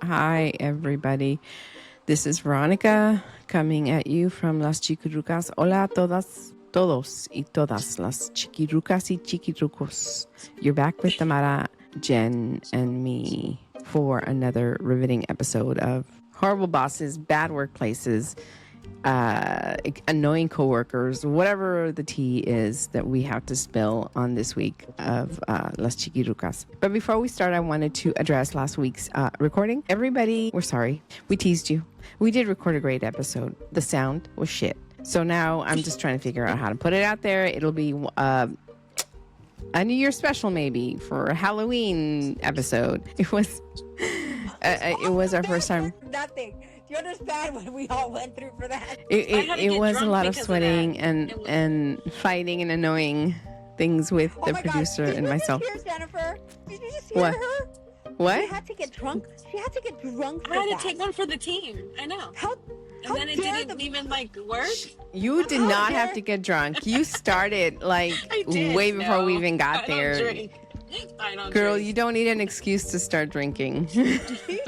Hi, everybody. This is Veronica coming at you from Las Chiquirucas. Hola a todas, todos y todas las chiquirucas y chiquirucos. You're back with Thamara, Jen, and me for another riveting episode of Horrible Bosses, Bad Workplaces, annoying coworkers, whatever the tea is that we have to spill on this week of Las Chiquirucas. But before we start, I wanted to address last week's recording. Everybody, we're sorry. We teased you. We did record a great episode. The sound was shit. So now I'm just trying to figure out how to put it out there. It'll be a New Year's special maybe for a Halloween episode. It was our first time. Nothing. Do you understand what we all went through for that? It was a lot of sweating and fighting and annoying things with the producer and myself. Did you just hear Jennifer? Did you just hear her? What? She had to get drunk. She had to get drunk. I had to take one for the team. I know. And then it didn't even work. You did not have to get drunk. You started way before we even got there. I don't Girl, drink. you don't need an excuse to start drinking. She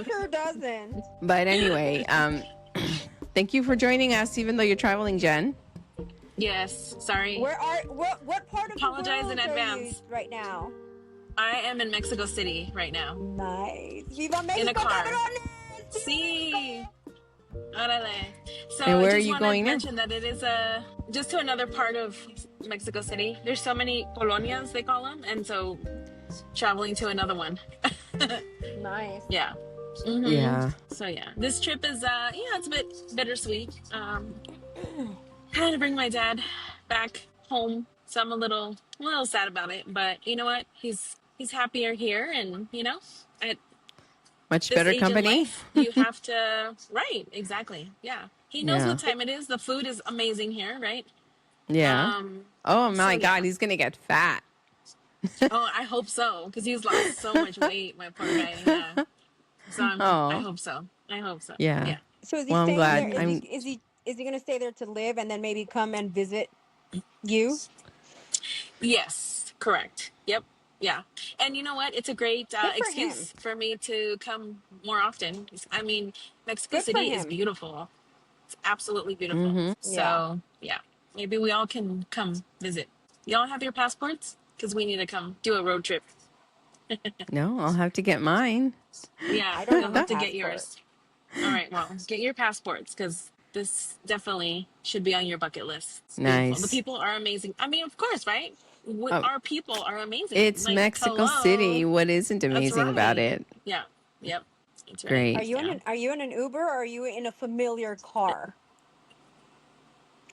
sure doesn't. But anyway, thank you for joining us, even though you're traveling, Jen. Yes, sorry. What part of Apologize the world in are advance. you right now? I am in Mexico City right now. Nice. Viva Mexico, In a car. cabrones! Sí. Órale. So And where I are just you want to going now? mention that it is just to another part of Mexico City. There's so many colonias, they call them, and so traveling to another one. Nice. Yeah. Mhm. Yeah. So yeah, this trip is it's a bit bittersweet. Had to bring my dad back home, so I'm a little sad about it. But you know what? He's happier here, and at Much this better age in company. life, you have to exactly. Yeah, he knows Yeah. what time it is. The food is amazing here, right? Yeah. Oh my so, God, yeah. he's gonna get fat. Oh, I hope so, because he's lost so much weight, my poor guy. Yeah. So I hope so. Yeah. Yeah. So is he Well, I'm staying glad. there? Is he going to stay there to live and then maybe come and visit you? Yes, correct. Yep. Yeah. And you know what? It's a great for excuse him. for me to come more often. I mean, Mexico Good for City is him. beautiful. It's absolutely beautiful. Mm-hmm. So, yeah. Maybe we all can come visit. Y'all have your passports? Because we need to come do a road trip. No, I'll have to get mine. Yeah, I don't you'll have a have to get passport. yours. All right, well, get your passports, because this definitely should be on your bucket list. It's beautiful. Nice. The people are amazing. I mean, of course, right? Our people are amazing. It's Mexico hello. City. What isn't amazing about right. it? Yeah. Yep. That's right. Great. Are you in an Uber or are you in a familiar car?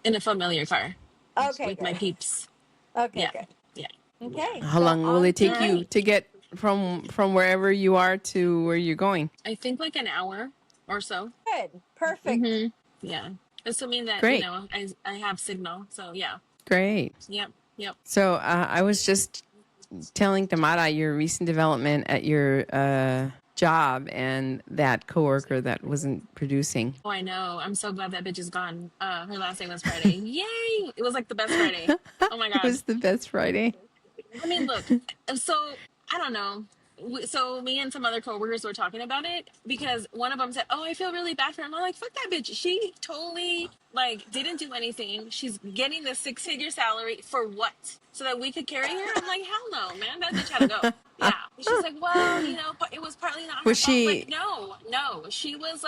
In a familiar car. Okay, With my peeps. Okay, Yeah. good. Yeah. Okay. How long will it take you Alright. to get from wherever you are to where you're going? I think an hour or so. Good. Perfect. Mm-hmm. Yeah. Assuming that, Great. I have signal. So, yeah. Great. Yep. So I was just telling Thamara your recent development at your job and that coworker that wasn't producing. Oh, I know. I'm so glad that bitch is gone. Her last name was Friday. Yay! It was like the best Friday. Oh my It God. was the best Friday. I mean, look. So I don't know. So me and some other coworkers were talking about it because one of them said, "Oh, I feel really bad for him." I'm like, "Fuck that bitch. She totally didn't do anything. She's getting the 6-figure salary for what? So that we could carry her." I'm like, "Hell no, man. That bitch had to go." Yeah. And she's like, "Well, it was partly not her Was fault." she- Like, no. She was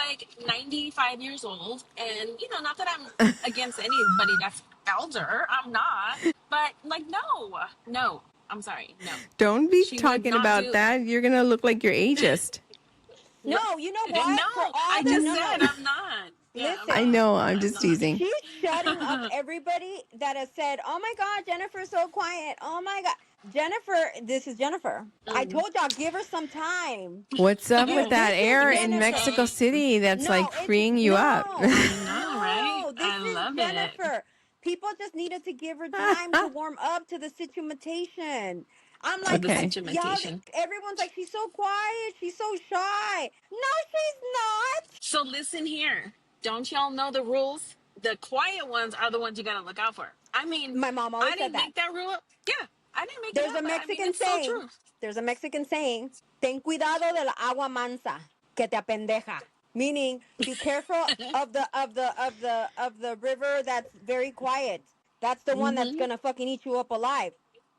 95 years old, and not that I'm against anybody that's elder. I'm not. But no. I'm sorry. No. Don't be She would talking not about do- that. You're going to look like you're ageist. No, you know No, what? I just said I'm not. Yeah, Listen. I know. I'm just not. teasing. She's shutting up everybody that has said, "Oh my God, Jennifer's so quiet. Oh my God." Jennifer, this is Jennifer. I told y'all, give her some time. What's up with that This is air in Jennifer. Mexico City that's freeing you up? I know, right? This I is love Jennifer. People just needed to give her time to warm up to the situation. I'm like, Okay. y'all, everyone's like, she's so quiet. She's so shy. No, she's not. So listen here. Don't y'all know the rules? The quiet ones are the ones you gotta look out for. I mean, My mom always I didn't said that. make that rule up. Yeah, I didn't make There's it a up. Mexican it's saying. so true. There's a Mexican saying, ten cuidado de la agua mansa. que te apendeja. Meaning, be careful of the river that's very quiet. That's the one that's Mm-hmm. gonna fucking eat you up alive.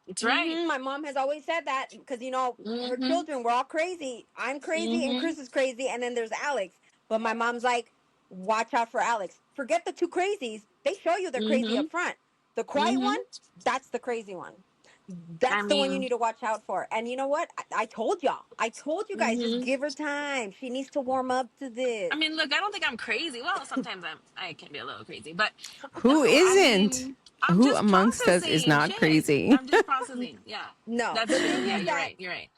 It's right. My mom has always said that because her Mm-hmm. children were all crazy. I'm crazy and Mm-hmm. Chris is crazy, and then there's Alex. But my mom's like, watch out for Alex. Forget the two crazies. They show you they're crazy Mm-hmm. up front. The quiet one, Mm-hmm. that's the crazy one. I That's the one you mean, need to watch out for. And you know what? I told y'all. I told you guys, just mm-hmm. give her time. She needs to warm up to I this. mean, look, I don't think I'm crazy. Well, sometimes I can be a little crazy, but no, Who I isn't? mean, I'm Who just amongst us is processing not shit. crazy? I'm just processing. Yeah, No, that's the true. thing Yeah, is you're that right. You're right.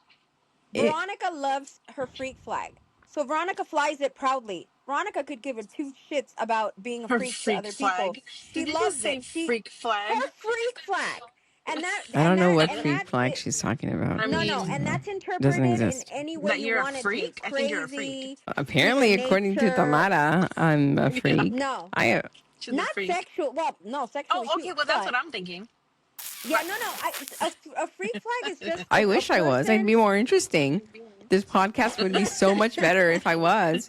It, Veronica loves her freak flag. So Veronica flies it proudly. Veronica could give a two shits about being a Her freak to freak other people. flag. She Did you just loves say it. freak flag? Her freak flag. And that I and don't know that what and freak that flag it, she's talking about. I no, no, First of and mean, all, that's it doesn't interpreted in exist. any way that you you're a want it to. freak. I think you're a freak. Crazy, Apparently, human according to nature. Tamara, I'm a Yeah, freak. No, I she's a not freak. sexual. Well, no, Oh, sexually too. okay. Well, that's what But I'm thinking. yeah, no, no. A freak flag is just I a wish I was. I'd person. be more interesting. This podcast would be so much better if I was.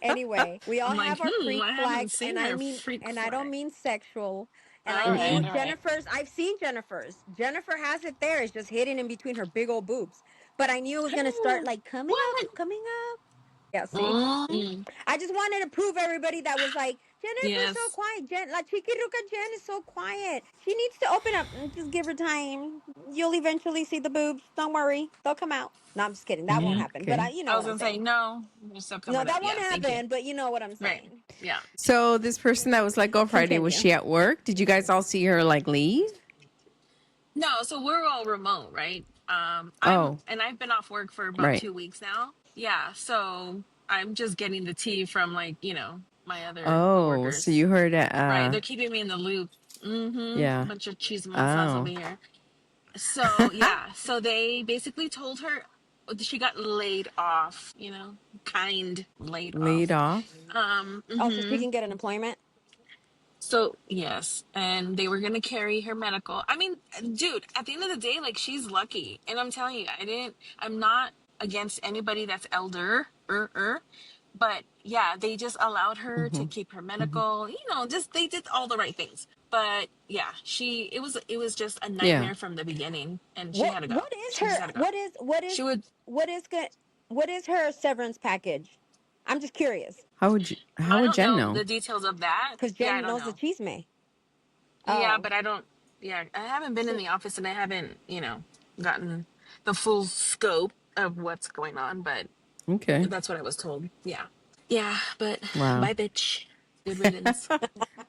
Anyway, we all I'm like, have our freak I haven't flags, seen her freak and I don't flag. mean sexual. And I All right, knew all right. Jennifer's. I've seen Jennifer's. Jennifer has it there. It's just hidden in between her big old boobs. But I knew it was gonna start like coming up, What? coming up. Yeah, see. Mm, I just wanted to prove everybody that was like Jennifer's so yes. quiet. La Chiquiruca Jen is so quiet. She needs to open up. Just give her time. You'll eventually see the boobs. Don't worry, they'll come out. No, I'm just kidding. That won't happen. But Okay. you know I what was I'm gonna say saying. no. They're still No, coming up. that won't Yeah, thank you. happen. But you know what I'm Right. saying. Yeah. So this person that was let go Friday, was Continue. she at work? Did you guys all see her like leave? No, so we're all remote, right? Oh, I've been off work for about right. 2 weeks now. Yeah, so I'm just getting the tea from like, my other Oh, so coworkers. you heard Right. They're keeping me in the loop. Mm-hmm. yeah. Bunch of chismosas over Oh. here. So yeah, so they basically told her she got laid off, kind laid Laid off. off? Oh, so she Mhm. can get an employment. So yes, and they were gonna carry her medical. I mean, dude, at the end of the day, like she's lucky, and I'm telling you, I'm not against anybody that's elder, but yeah, they just allowed her to Mm-hmm. keep her Mm-hmm. medical. Just they did all the right things. But yeah, it was just a Yeah. nightmare from the beginning, and she What had to go. what is She just her had to go. what is what She is would. what is good what is her severance package? I'm just curious How I would don't Jen know know? the details of that. because Yeah, I Jen don't knows the know. cheese may. Yeah, Oh, but I don't. Yeah, I haven't been in so the office and I haven't, gotten the full scope of what's going on. But Okay. that's what I was told. Yeah, yeah. But Wow. bye, bitch. Good riddance.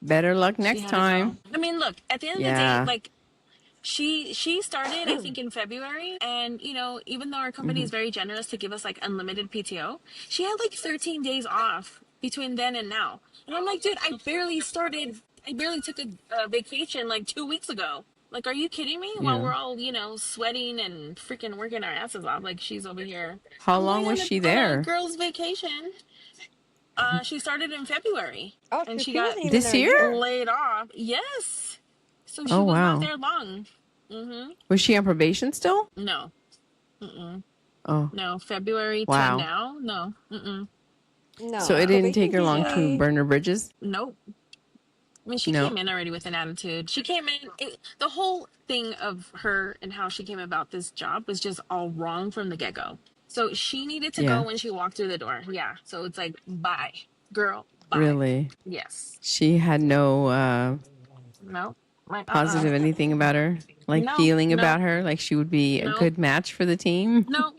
Better luck She next had to go. time. I mean, look. At the end of the day, Yeah. like she started I think in February, and even though our company Mm-hmm. is very generous to give us like unlimited PTO, she had like 13 days off between then and now, and I'm like, dude, I barely took a vacation like 2 weeks ago. Like, are you kidding me? While Yeah. we're all sweating and freaking working our asses off, like she's over here. How I'm long going was on she a there? girls vacation. She started in February, oh, and so she she got wasn't even This there a year? year. laid off. Yes, so she Oh, was not wow. there long. Mm-hmm. Was she on probation still? No. Mm-mm. Oh, No. February to wow. now. No. Mm-mm. So No, it No. didn't take probation's her long to Yeah. usually burn her bridges? Nope. I mean, she No. came in already with an attitude. She came in. The whole thing of her and how she came about this job was just all wrong from the get go. So she needed to go Yeah. when she walked through the door. Yeah. So it's like, bye, girl, bye. Really? Yes. She had no No. Like, positive anything about her? Like no, feeling no, about her? Like she would be a no, good match for the team? no,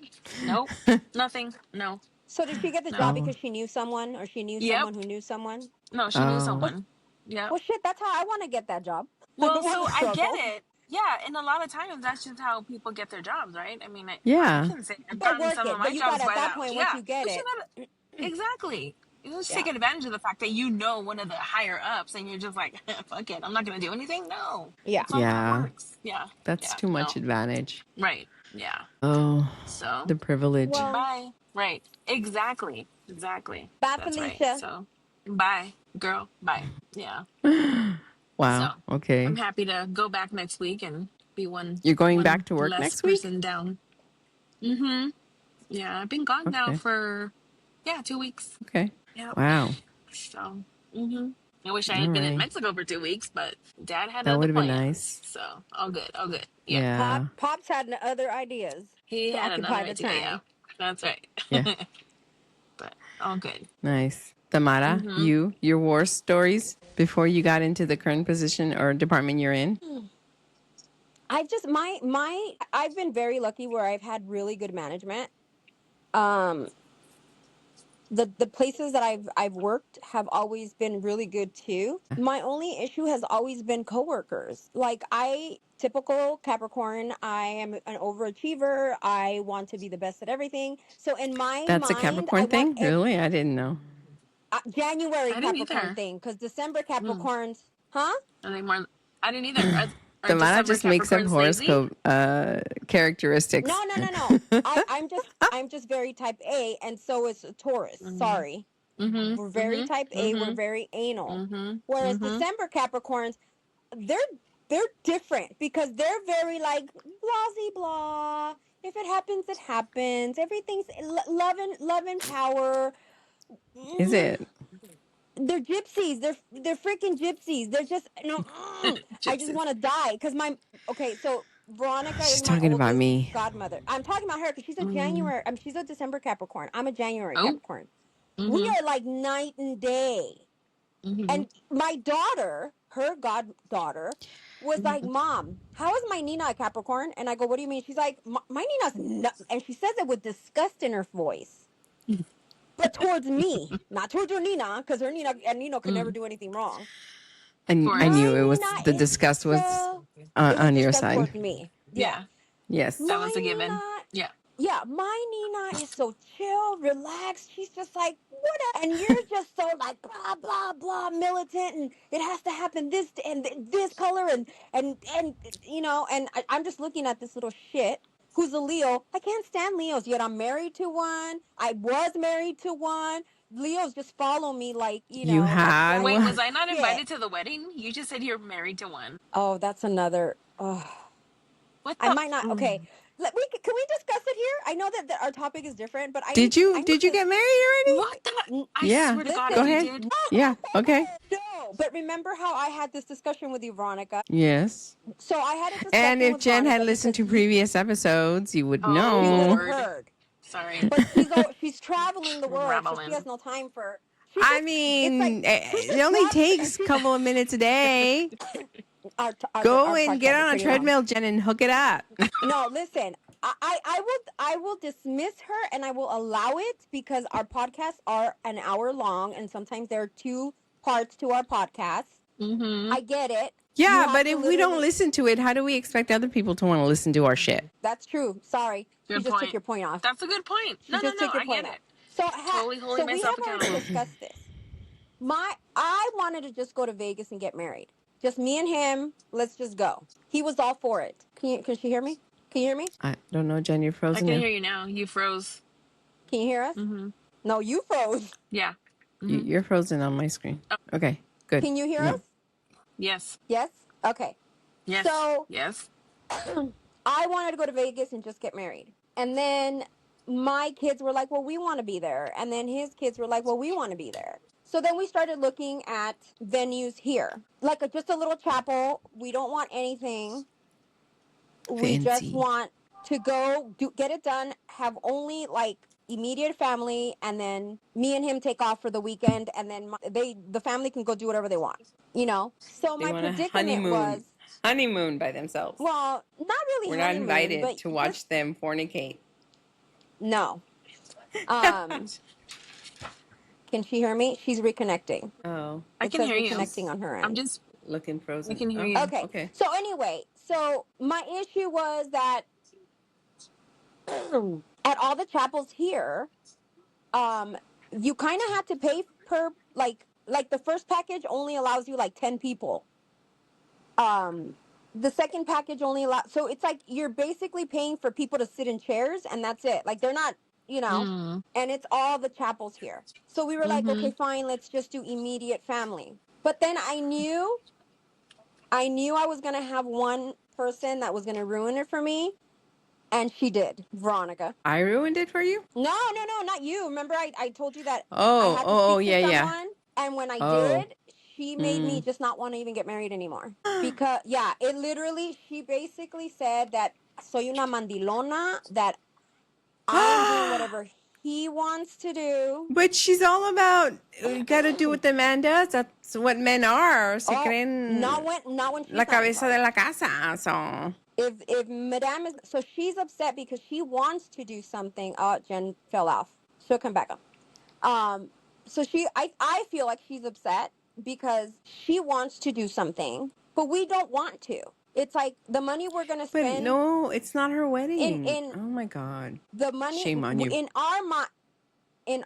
no, nothing. No, So did she get the no. job Oh. because she knew someone or she knew Yep. someone who knew someone? No, she knew Oh. Well, someone. Yep. well, shit. That's how I want to get that job. I Well, don't want so to I get struggle it. Yeah, and a lot of times that's just how people get their jobs, right? I mean, I Yeah. can say I've or gotten work some of it, but my you got jobs at by that that. point once Yeah, you get but you it. gotta exactly. Just take Yeah. advantage of the fact that you know one of the higher ups, and you're just like, fuck it, I'm not gonna do anything. No, Yeah. that's not how it Yeah. works. Yeah, That's yeah, too much no, advantage. right, yeah. Oh, So the privilege. Well, bye. Right, exactly, exactly. bye, That's right. Felicia. So bye, girl. Bye. Yeah. So Wow. I'm Okay. happy to go back next week and be one You're going one back to work less next week? person down. Mm-hmm. Yeah, I've been gone now Okay. for 2 weeks. Okay. Yep. Wow. So, hmm I wish I All had been in right. Mexico for 2 weeks, but Dad had That other would have been plans. nice. So all good, all good. Yeah, Yeah. Pops had other ideas he to had another occupy the idea. Yeah, time. that's right. Yeah. But all good. Nice. Tamara, Mm-hmm. your war stories before you got into the current position or department you're in? I've just my I've been very lucky where I've had really good management. Um, the places that I've worked have always been really good too. My only issue has always been coworkers. Like I typical Capricorn, I am an overachiever. I want to be the best at everything. So in my That's a mind, I Capricorn want thing? Really? I didn't know. January I didn't Capricorn either. thing cuz December Mm. Capricorns, huh? I think more. I didn't either. Are Tamara December just makes up Capricorns lazy? horoscope characteristics. No, no, no, no. I'm just very type A and so is a Taurus. Mm-hmm. Sorry. We're very type Mm-hmm. A, we're Mm-hmm. very anal. Mm-hmm. Whereas Mm-hmm. December Capricorns, they're they're different because they're very like blasey blah. If it happens, it happens. Everything's love and power. Is Mm, it? they're gypsies. They're freaking gypsies. They're just no. I just Gypsies. want to die because my okay. So Veronica is She's my talking about oldest me. godmother. I'm talking about her because she's a Mm. January. She's a December Capricorn. I'm a January Oh. Capricorn. We Mm-hmm. are like night and day. Mm-hmm. And my daughter, her goddaughter, was like, Mm-hmm. "Mom, how is my Nina a Capricorn?" And I go, "What do you mean?" She's like, "My Nina's not," and she says it with disgust in her voice, but towards me, not towards her Nina, because her Nina and Nino could never Mm. do anything wrong. And Of I course. knew My it was the Nina is disgust was so. It was on your disgust side. towards me. Yeah, Yeah, Yes. that my was a given. Nina. Yeah. Yeah, my Nina is so chill, relaxed. She's just like, what? And you're just so like, blah, blah, blah, militant. And it has to happen this and this color. And and I'm just looking at this little shit who's a Leo. I can't stand Leos, yet I'm married to one. I was married to one. Leos just follow me like, You had like Wait, one? was I not shit. invited to the wedding? You just said you're married to one. Oh, that's another. Oh, What I the? might not. Okay. Can we discuss it here? I know that our topic is different, but Did you I need did you to. get married already? What the? I Yeah. swear to God, Go if you Listen, ahead. did. Yeah. Okay. no, but remember how I had this discussion with you, Veronica? Yes. So I had a And discussion if with Jen had Veronica listened because to previous episodes, you would Oh she would have know. Lord. heard. Sorry. But she's traveling the world, so she has Traveling. no time for. I It's like mean, she's it just only traveling, and takes a she's couple of minutes a day. Go our and get podcast is on a pretty long. treadmill, Jen, and hook it up. No, listen. I will dismiss her and I will allow it because our podcasts are an hour long and sometimes there are two parts to our podcast. Mm-hmm. I get it. You Yeah, have but to if we don't literally. listen to it, how do we expect other people to want to listen to our shit? That's true. Sorry, she Good just took point. your point off. That's a good point. She No, no, just no. took your I get point off. it. So Totally holding so we have myself already accountable. discussed this. I wanted to just go to Vegas and get married. Just me and him. Let's just go. He was all for it. Can she hear me? Can you hear me? I don't know, Jen, you're I frozen can now. hear you now. You froze. Can you hear us? Mm-hmm. No, you froze. Yeah. Mm-hmm. You're frozen on my screen. Okay, good. Can you hear No. us? Yes. Yes? Okay. Yes. So Yes. I wanted to go to Vegas and just get married. And then my kids were like, well, we want to be there. And then his kids were like, well, we want to be there. So then we started looking at venues here, like just a little chapel. We don't want anything. We just Fancy. want to go get it done, have only like immediate family, and then me and him take off for the weekend. And then the family can go do whatever they want, So They my want a predicament was, honeymoon by themselves. well, not really We're not honeymoon, invited but to just watch them fornicate. no. Um, can she hear me? She's reconnecting. Oh, I It can says hear you. reconnecting on her I'm end. just. looking I frozen. can hear Oh, you. Okay. okay. So anyway, so my issue was that at all the chapels here, you kind of have to pay per like the first package only allows you like 10 people. The second package only allows, so it's like you're basically paying for people to sit in chairs and that's it. Like they're not, Mm. and it's all the chapels here. So we were like, Mm-hmm. okay, fine, let's just do immediate family. But then I knew I was going to have one person that was going to ruin it for me. And she did, Veronica. I ruined it for you? No, not you. Remember, I told you that I Oh, had to oh, oh, speak to yeah, yeah. someone, and when I Oh. did, she made me just not want to even get married anymore. Because, yeah, it literally, she basically said that soy una mandilona, that I am doing whatever he wants to do. But she's all about, you gotta do what the man does. That's what men are. Se Oh, creen not when la she's not in cabeza de charge. la casa. So, If Madame is, so she's upset because she wants to do something. Jen fell off. She'll come back up. So I feel like she's upset because she wants to do something, but we don't want to. It's like the money we're gonna but spend no, it's not her wedding. in Oh my God. the money Shame on you. in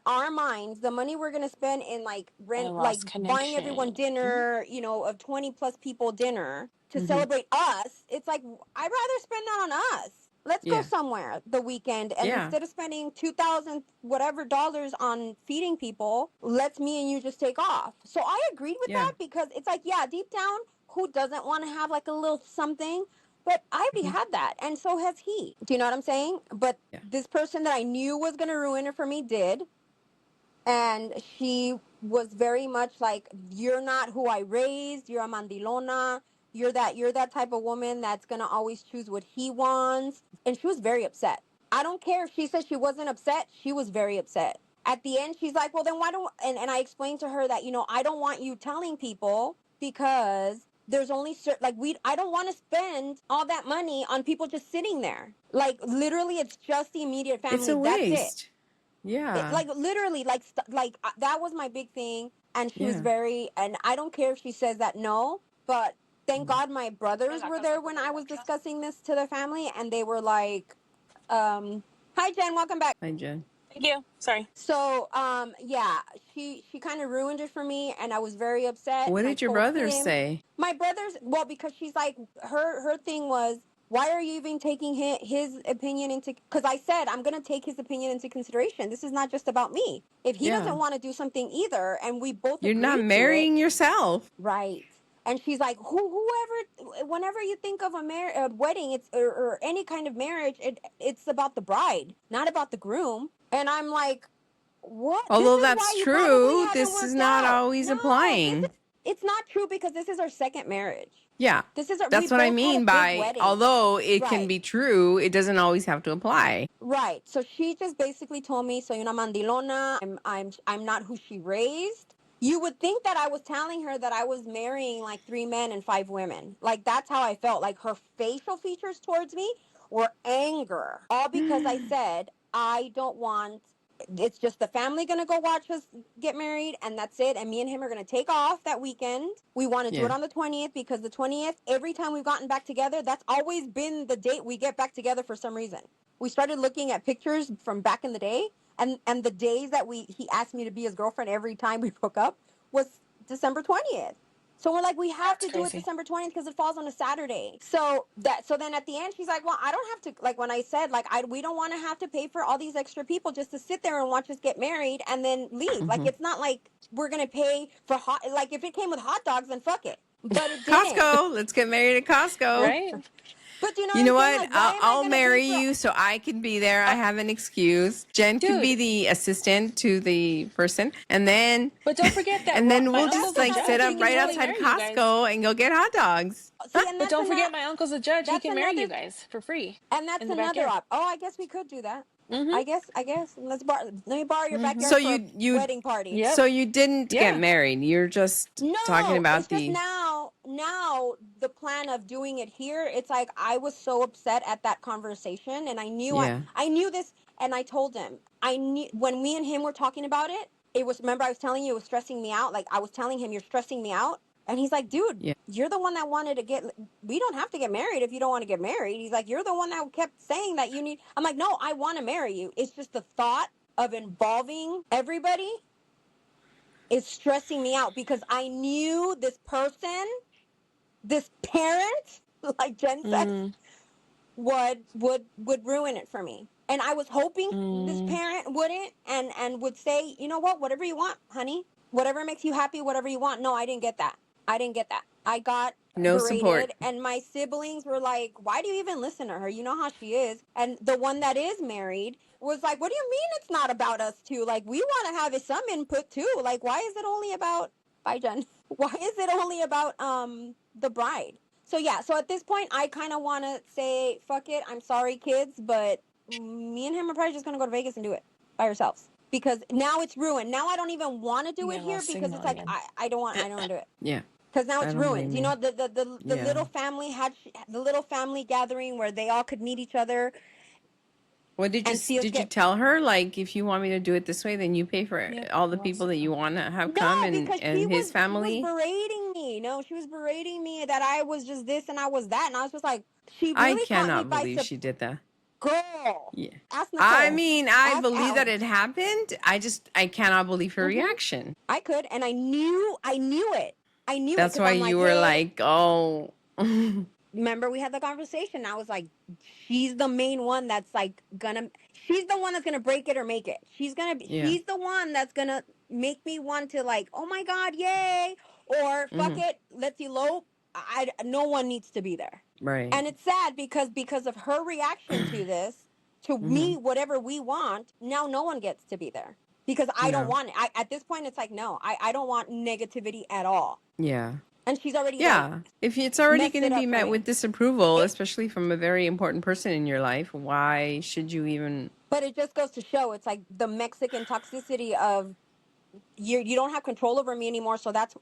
our minds, the money we're gonna spend in like I rent, like lost buying everyone connection. dinner, of 20 plus people dinner to celebrate us. It's like, I'd rather spend that on us. Let's go Yeah. somewhere the weekend, and Yeah. instead of spending 2,000 whatever dollars on feeding people, let's me and you just take off. So I agreed with Yeah. that because it's like, yeah, deep down, who doesn't want to have like a little something? But I already had that, and so has he. Do you know what I'm saying? But Yeah. this person that I knew was going to ruin it for me did. And she was very much like, you're not who I raised. You're a mandilona. You're that type of woman that's going to always choose what he wants. And she was very upset. I don't care if she said she wasn't upset. She was very upset. At the end, she's like, well, then why don't, and I explained to her that, I don't want you telling people because there's only certain, like, I don't want to spend all that money on people just sitting there. Like, literally, it's just the immediate It's family. a That's it. waste. Yeah. Like, literally, like that was my big thing. And she was Yeah. very, and I don't care if she says that, no, but thank God my brothers were there when I was discussing this to the family, and they were like, hi Jen, welcome back. Hi, Jen. Thank you. Sorry. So, yeah, she kind of ruined it for me, and I was very upset. What And I did your told brothers him, say? my brothers, well, because she's like, her thing was, why are you even taking his opinion into? Because I said I'm gonna take his opinion into consideration. This is not just about me. If he Yeah. doesn't want to do something either, and we both You're not agreed to it, marrying yourself. right? And she's like, whenever you think of a wedding, it's or any kind of marriage, it's about the bride, not about the groom. And I'm like, what? This Although is why that's you probably true, haven't this is worked not out. always No, applying. it's not true because this is our second marriage. Yeah. We That's what I both had a mean big by, wedding. although it can Right. be true, it doesn't always have to apply. Right. So she just basically told me, soy una mandilona. I'm not who she raised. You would think that I was telling her that I was marrying like 3 men and 5 women. Like, that's how I felt. Like, her facial features towards me were anger. All because I said, I don't want, it's just the family gonna go watch us get married, and that's it. And me and him are gonna take off that weekend. We want to do it on the 20th because the 20th, every time we've gotten back together, that's always been the date we get back together for some reason. We started looking at pictures from back in the day, and the days that he asked me to be his girlfriend every time we broke up was December 20th. So we're like, we have That's to do it crazy. December 20th because it falls on a Saturday. So then at the end, she's like, well, I don't have to, like, when I said, like, we don't want to have to pay for all these extra people just to sit there and watch us get married and then leave. Like, it's not like we're going to pay for like, if it came with hot dogs, then fuck it. But it didn't. Costco. Let's get married at Costco. Right? But you know You know what I'm saying? what? Like, why am I I'll going to marry pay for you so I can be there. I have an excuse. Jen can be Dude. the assistant to the person, and then But don't forget that and then my we'll uncle's just a like judge. sit He up can right totally outside marry you guys. Costco and go get hot dogs. See, and But don't forget my uncle's a judge. He that's can marry you another- guys for free And that's in the another backyard. Oh, I guess we could do that. Mm-hmm. I guess. Let me borrow your backyard So for you a wedding party. Yep. So you didn't Yeah. get married. You're just No, talking about it's just now the plan of doing it here. It's like, I was so upset at that conversation, and I knew Yeah. I knew this, and I told him. I knew when me and him were talking about it. It was, remember I was telling you it was stressing me out. Like, I was telling him, you're stressing me out. And he's like, dude, Yeah. you're the one that wanted to we don't have to get married if you don't want to get married. He's like, you're the one that kept saying that you need. I'm like, no, I want to marry you. It's just the thought of involving everybody is stressing me out because I knew this person, this parent, like Jen said, would ruin it for me. And I was hoping this parent wouldn't and would say, you know what, whatever you want, honey, whatever makes you happy, whatever you want. No, I didn't get that. I didn't get that. I got No support. berated, and my siblings were like, why do you even listen to her? You know how she is. And the one that is married was like, what do you mean it's not about us two? Like, we want to have some input too. Like, why is it only about, bye, Jen. Why is it only about the bride? So yeah, so at this point, I kind of want to say, fuck it. I'm sorry, kids, but me and him are probably just going to go to Vegas and do it by ourselves. Because now it's ruined. Now I don't even want to do it Yeah, here lost because signal it's like, again. I don't want to do it. Yeah. Because now I it's don't ruined. blame You you. know, the Yeah. little family had the little family gathering where they all could meet each other What and see us did you get. tell her? Like, if you want me to do it this way, then you pay for Yep, all the lost people that you signal. want to have come No, because and his she was family. berating me. No, she was berating me that I was just this and I was that, and I was just like, she I really caught me cannot by believe she did that. girl. Yeah. Ask I Nicole. mean, I Ask believe that it Alex. happened. I cannot believe her reaction. I could, and I knew it. I knew it That's because why I'm like, you were hey, like, oh. remember we had the conversation. I was like, she's the main one that's like she's the one that's gonna break it or make it. Yeah. She's the one that's gonna make me want to like, oh my god, yay, or fuck Hmm. it, let's elope. No one needs to be there. Right. And it's sad because of her reaction to this, to Hmm. me, whatever we want, now no one gets to be there because I don't No. want it. At this point, it's like, no, I don't want negativity at all. Yeah. And she's already like Yeah. If it's already messed going to it be up for met me. with disapproval, especially from a very important person in your life, why should you even? But it just goes to show it's like the Mexican toxicity of you don't have control over me anymore. So that's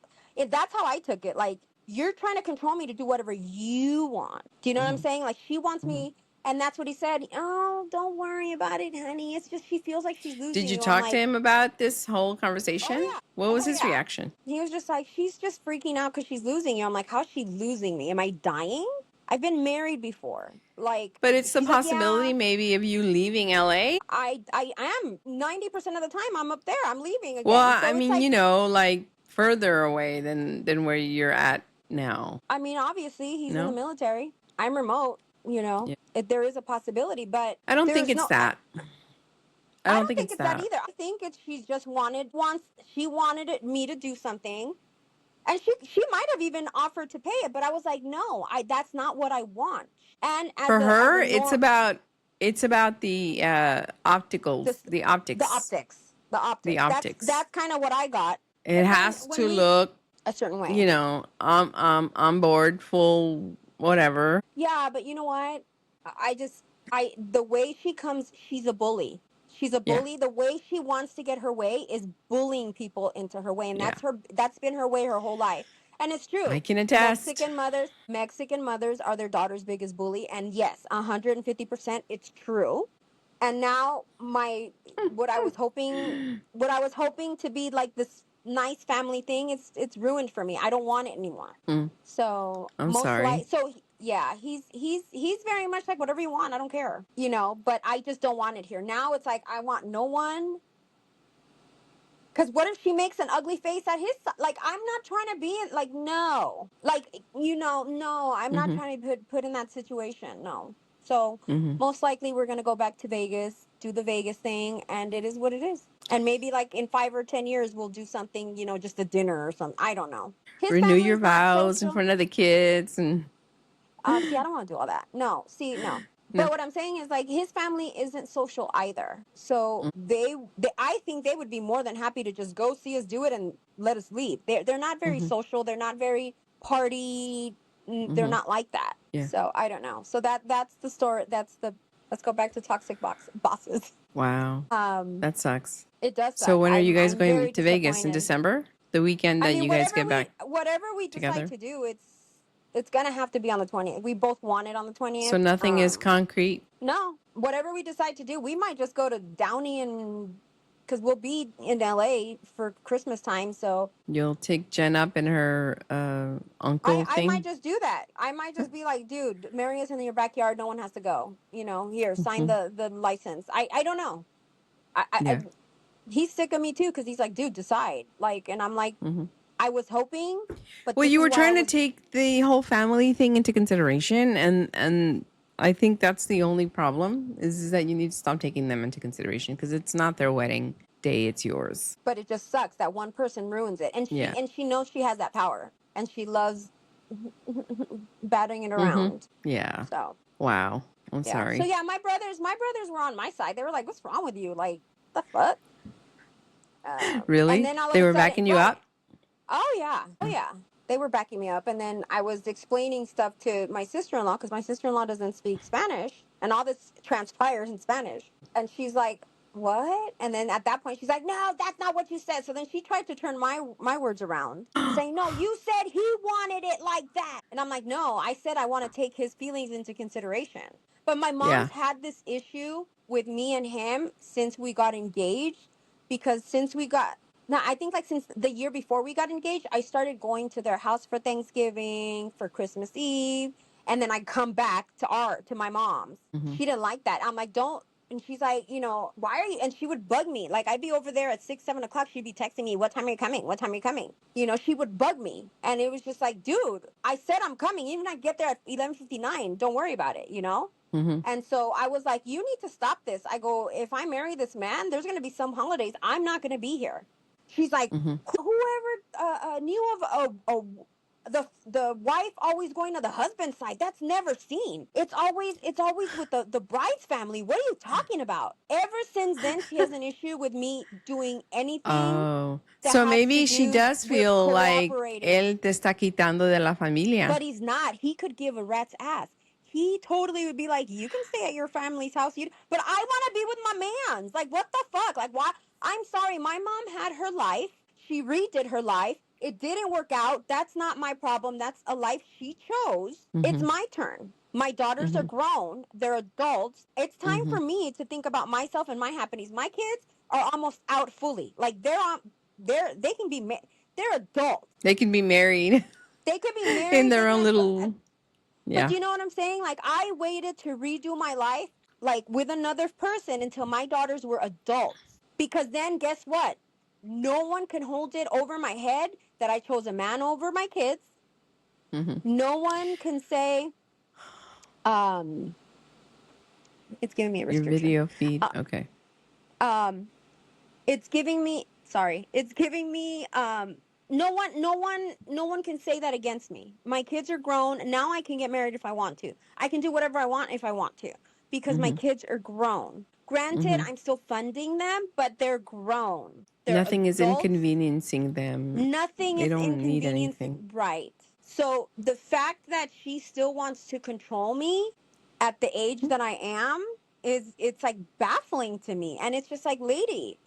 how I took it. Like, you're trying to control me to do whatever you want. Do you know what I'm Mhm. saying? Like, she wants Mhm. me, and that's what he said. Oh, don't worry about it, honey. It's just she feels like she's Did losing you you. I'm talk to like, him about this whole oh conversation? yeah, What was oh his yeah. reaction? He was just like, she's just freaking out because she's losing you. I'm like, how's she losing me? Am I dying? I've been married before. Like, But it's the she's like, yeah. possibility maybe of you leaving LA. I am 90% of the time I'm up there. I'm leaving Well, again. I So it's mean, like, like further away than where you're at now. I mean, obviously he's in the No? military. I'm remote, Yeah. if there is a possibility, but I don't think there's it's no, that. I I don't don't think think it's it's that that. either. I think it's she's just she wanted me to do something, and she might have even offered to pay it, but I was like, no, that's not what I want. And For as her, a norm, it's about the opticals, this the the optics, optics, the the optics. optics. That's kind of what I got. It But has when to we look, a certain way. on board, full, whatever. Yeah, but you know what? I just the way she comes, she's a bully. She's a Yeah, bully. The way she wants to get her way is bullying people into her way, and yeah. that's been her way her whole life. And it's I true. can attest. Mexican mothers are their daughter's biggest bully, and yes, 150% it's true. And now what I was hoping to be like this nice family thing, it's ruined for me. I don't want it anymore. Mm, So I'm sorry. yeah, he's very much like, whatever you want, I don't care, but I just don't want it here. Now it's like, I want no one, because what if she makes an ugly face at his side? Like, I'm not trying to be in, like, no, like, no, I'm not Hmm. trying to put in that situation. No. So Hmm. most likely we're gonna go back to Vegas, do the Vegas thing, and it is what it is. And maybe like in 5 or 10 years we'll do something, just a dinner or something. I don't know. His Renew family your is not vows in social. front of the kids and See, I don't want to do all that. No, see, no. no. But what I'm saying is, like, his family isn't social either. So Mm, I think they would be more than happy to just go see us do it and let us leave. They're not very mhm, social. They're not very party. They're mhm. not like that. Yeah. So I don't know. So that's the story. Let's go back to toxic bosses. Wow. Um, That sucks. it does So suck. when are you guys I'm going very to Vegas in disappointed. December? The weekend I that mean, you guys get back whatever we decide together? to do, it's gonna have to be on the 20th. We both want it on the So 20th. nothing is concrete. No, whatever we decide to do, we might just go to Downey, and because we'll be in LA for Christmas time. So You'll take Jen up in her uncle I might thing. just do that. I might just be like, dude, marry us in your backyard. No one has to go. Here, sign Hmm. the license. I don't know. Yeah. He's sick of me too, because he's like, dude, decide. Like, and I'm like, Hmm. I was hoping, but Well, this you is were why I trying to was. take the whole family thing into consideration, and I think that's the only problem is that you need to stop taking them into consideration because it's not their wedding day; it's yours. But it just sucks that one person ruins it, and Yeah. she knows she has that power. and she loves battering it Mm-hmm. around. Yeah. So Wow. I'm yeah. So sorry. yeah, my brothers were on my side. They were like, "What's wrong with you? Like, the fuck?" And Really? then all of They a were sudden, backing you right? up? Oh yeah, oh yeah. They were backing me up, and then I was explaining stuff to my sister-in-law because my sister-in-law doesn't speak Spanish, and all this transpires in Spanish. And she's like, "What?" And then at that point, she's like, "No, that's not what you said." So then she tried to turn my words around, saying, "No, you said he wanted it like that." And I'm like, "No, I said I want to take his feelings into consideration." But my Yeah. mom's had this issue with me and him since we got engaged, because since we got now, I think like since the year before we got engaged, I started going to their house for Thanksgiving, for Christmas Eve, and then I come back to my mom's. Mm-hmm. She didn't like that. I'm like, don't. And she's like, why are you? And she would bug me. Like I'd be over there at 6, 7 o'clock. She'd be texting me, "What time are you coming? What time are you coming?" She would bug me, and it was just like, dude, I said I'm coming. Even if I get there at 11:59, don't worry about it. Mm-hmm. And so I was like, you need to stop this. I go, if I marry this man, there's going to be some holidays I'm not going to be here. She's like, Mm-hmm. whoever knew of the wife always going to the husband's side? That's never seen. It's always with the bride's family. What are you talking about? Ever since then, she has an issue with me doing anything Oh. that So has to maybe she do does with feel like cooperating. él te está quitando de la familia. But he's not. He could give a rat's ass. He totally would be like, you can stay at your family's house, but I want to be with my man's. Like, what the fuck? Like, why? I'm sorry. My mom had her life. She redid her life. It didn't work out. That's not my problem. That's a life she chose. It's Mm-hmm. my turn. My daughters are Mm-hmm. grown. They're adults. It's time Mm-hmm. for me to think about myself and my happiness. My kids are almost out fully. Like, they can be, they're adults. They can be married They could be in married. They their can own have. little, But yeah. you know what I'm saying? Like, I waited to redo my life, like with another person, until my daughters were adults. Because then, guess what? No one can hold it over my head that I chose a man over my kids. Mm-hmm. No one can say, um, it's giving me a Your restriction. video feed. Uh, Okay. um, it's giving me, sorry, it's giving me, no one can say that against me. My kids are grown. Now I can get married if I want to. I can do whatever I want if I want to, because my Mm-hmm. kids are grown. Granted, Mm-hmm. I'm still funding them, but they're grown. They're Nothing is adults. inconveniencing them. Nothing They is don't need anything. inconveniencing, right? So the fact that she still wants to control me at the age that I am it's like baffling to me. And it's just like, lady,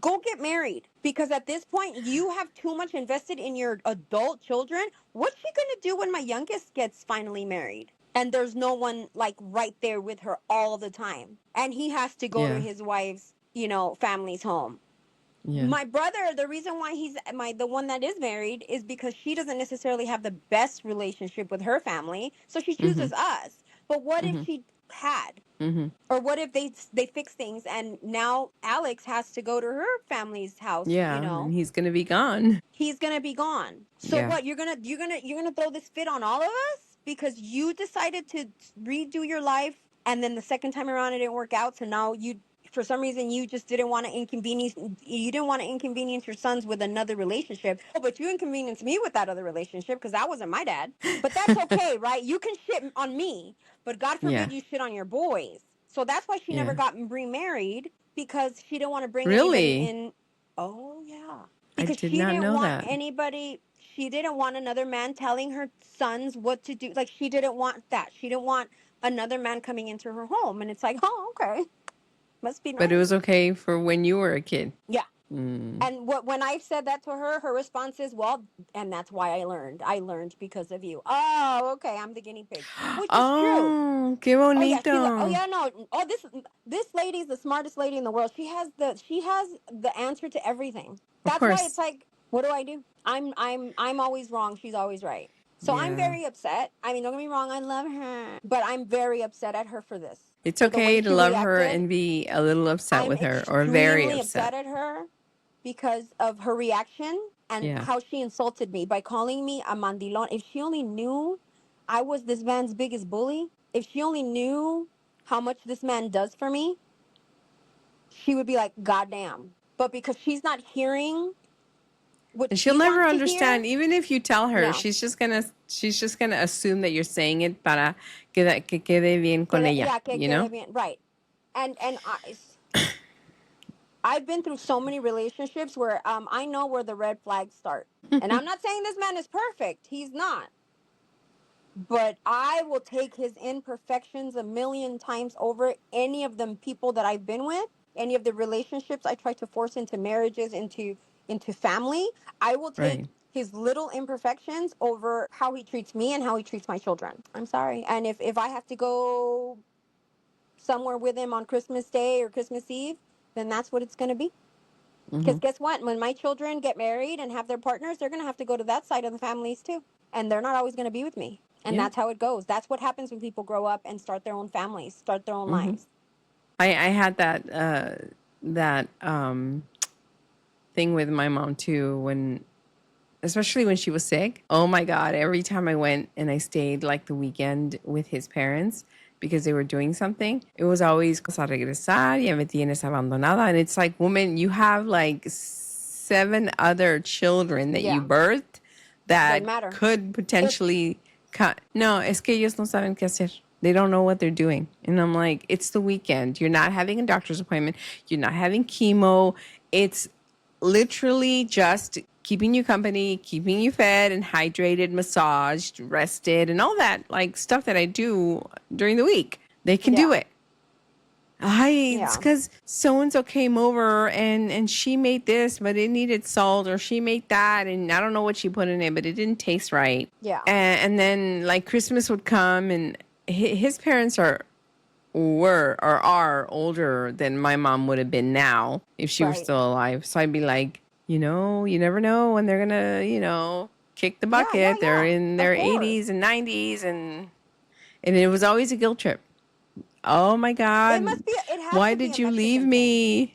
go get married, because at this point you have too much invested in your adult children. What's she gonna do when my youngest gets finally married and there's no one like right there with her all the time, and he has to go to Yeah. his wife's family's home? Yeah. My brother, the reason why he's the one that is married is because she doesn't necessarily have the best relationship with her family, so she Mm-hmm. chooses us. But what if Mm-hmm. she had? Mm-hmm. Or what if they fix things and now Alex has to go to her family's house, Yeah. And he's gonna be gone. he's going to be gone. So Yeah. what, you're going to throw this fit on all of us because you decided to redo your life, and then the second time around it didn't work out, so now you, for some reason, you just didn't want to inconvenience your sons with another relationship. Oh, but you inconvenienced me with that other relationship because that wasn't my dad. But that's okay, right? You can shit on me, but God Yeah. forbid you shit on your boys. So that's why she never Yeah. got remarried, because she didn't want to bring anybody Really? in. Oh yeah, I because did she not didn't know want that. anybody. She didn't want another man telling her sons what to do. Like, she didn't want that. She didn't want another man coming into her home. And it's like, oh, okay, must be But it nice. was okay for when you were a kid. Yeah. Mm. And when I said that to her, her response is, well, and that's why I learned. I learned because of you. Oh, okay, I'm the guinea pig, which is true. Oh, qué Oh yeah, she's like, oh bonito. yeah, no, oh, this lady's the smartest lady in the world. She has the answer to everything. Of That's why it's course. like, what do I do? I'm always wrong. She's always right. So I'm Yeah. very upset. I mean, don't get me wrong, I love her, but I'm very upset at her for this, It's for the way okay to she love her reacted. and be a little upset I'm with her or very extremely upset. upset at her because of her reaction and Yeah. how she insulted me by calling me a mandilon. If she only knew I was this man's biggest bully, if she only knew how much this man does for me, she would be like, God damn. But because she's not hearing what And she'll she never wants to hear. understand, even if you tell her. No. She's just gonna assume that you're saying it para que quede bien con ella. Yeah, que You quede know? bien. Right. And I've been through so many relationships where I know where the red flags start. And I'm not saying this man is perfect. He's not. But I will take his imperfections a million times over any of the people that I've been with, any of the relationships I try to force into marriages, into family. I will take Right. his little imperfections over how he treats me and how he treats my children. I'm sorry. And if I have to go somewhere with him on Christmas Day or Christmas Eve, then that's what it's going to be. Because guess what? When my children get married and have their partners, they're going to have to go to that side of the families too. And they're not always going to be with me. And Yeah. that's how it goes. That's what happens when people grow up and start their own families, start their own lives. I had that thing with my mom too, when especially when she was sick. Oh my God. Every time I went and I stayed like the weekend with his parents because they were doing something, it was always "Vas a regresar, ya me tienes abandonada." And it's like, woman, you have like 7 other children that you Yeah. birthed that Doesn't matter. could potentially cut. No, es que ellos no saben qué hacer. They don't know what they're doing. And I'm like, it's the weekend. You're not having a doctor's appointment. You're not having chemo. It's literally just keeping you company, keeping you fed and hydrated, massaged, rested, and all that like stuff that I do during the week. They can do Yeah. it. It's Yeah. because so and so came over and she made this, but it needed salt, or she made that, and I don't know what she put in it, but it didn't taste right. Yeah. And then like Christmas would come, and his parents are older than my mom would have been now if she were Right. still alive. So I'd be like, you never know when they're gonna, kick the Yeah. Yeah. bucket. They're Yeah. in Of their course. 80s and 90s, and it was always a guilt trip. Oh my God, It has why to be a did you leave Mexican thing. me?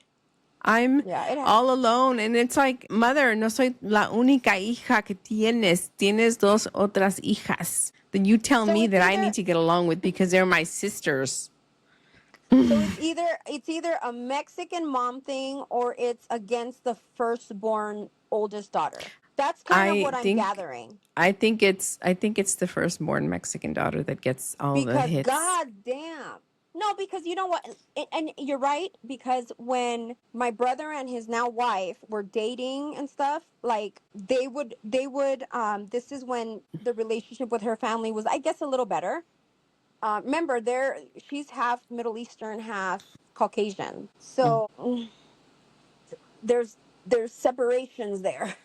I'm Yeah. all alone. And it's like, mother, no soy la única hija que tienes. Tienes 2 otras hijas that you tell So me it's that I need either to get along with because they're my sisters. it's either a Mexican mom thing or it's against the firstborn oldest daughter. That's kind of I what I'm think gathering. I think it's the firstborn Mexican daughter that gets all the Because hits. god damn. No, because you know what? And you're right, because when my brother and his now wife were dating and stuff, like they would this is when the relationship with her family was, I guess, a little better. Remember, she's half Middle Eastern, half Caucasian. So there's separations there.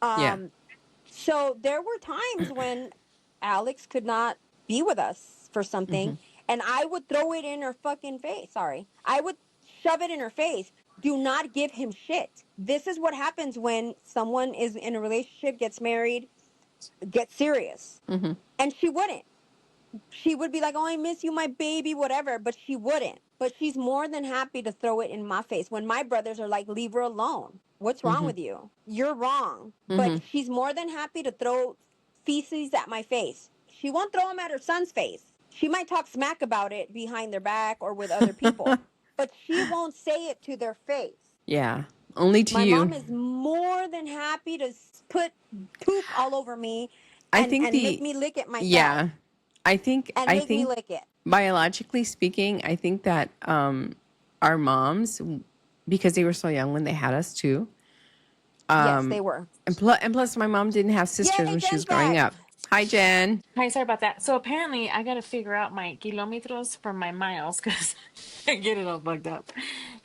Yeah. Um so there were times when Alex could not be with us for something, and I would throw it in her fucking face. Sorry. I would shove it in her face. Do not give him shit. This is what happens when someone is in a relationship, gets married, gets serious. And she wouldn't. She would be like, "Oh, I miss you, my baby," whatever, but she wouldn't. But she's more than happy to throw it in my face when my brothers are like, "Leave her alone. What's wrong with you? You're wrong." But she's more than happy to throw feces at my face. She won't throw them at her son's face. She might talk smack about it behind their back or with other people, but she won't say it to their face. Yeah. Only to My mom you. is more than happy to put poop all over me I and think make me lick it yeah. myself I think and I make me think lick it. biologically speaking, I think that our moms, because they were so young when they had us too. Yes, they were. And plus my mom didn't have sisters Yay, when she Jen's was growing back. up. Hi Jen. Hi, sorry about that. So apparently, I got to figure out my kilometros from my miles because I get it all bugged up.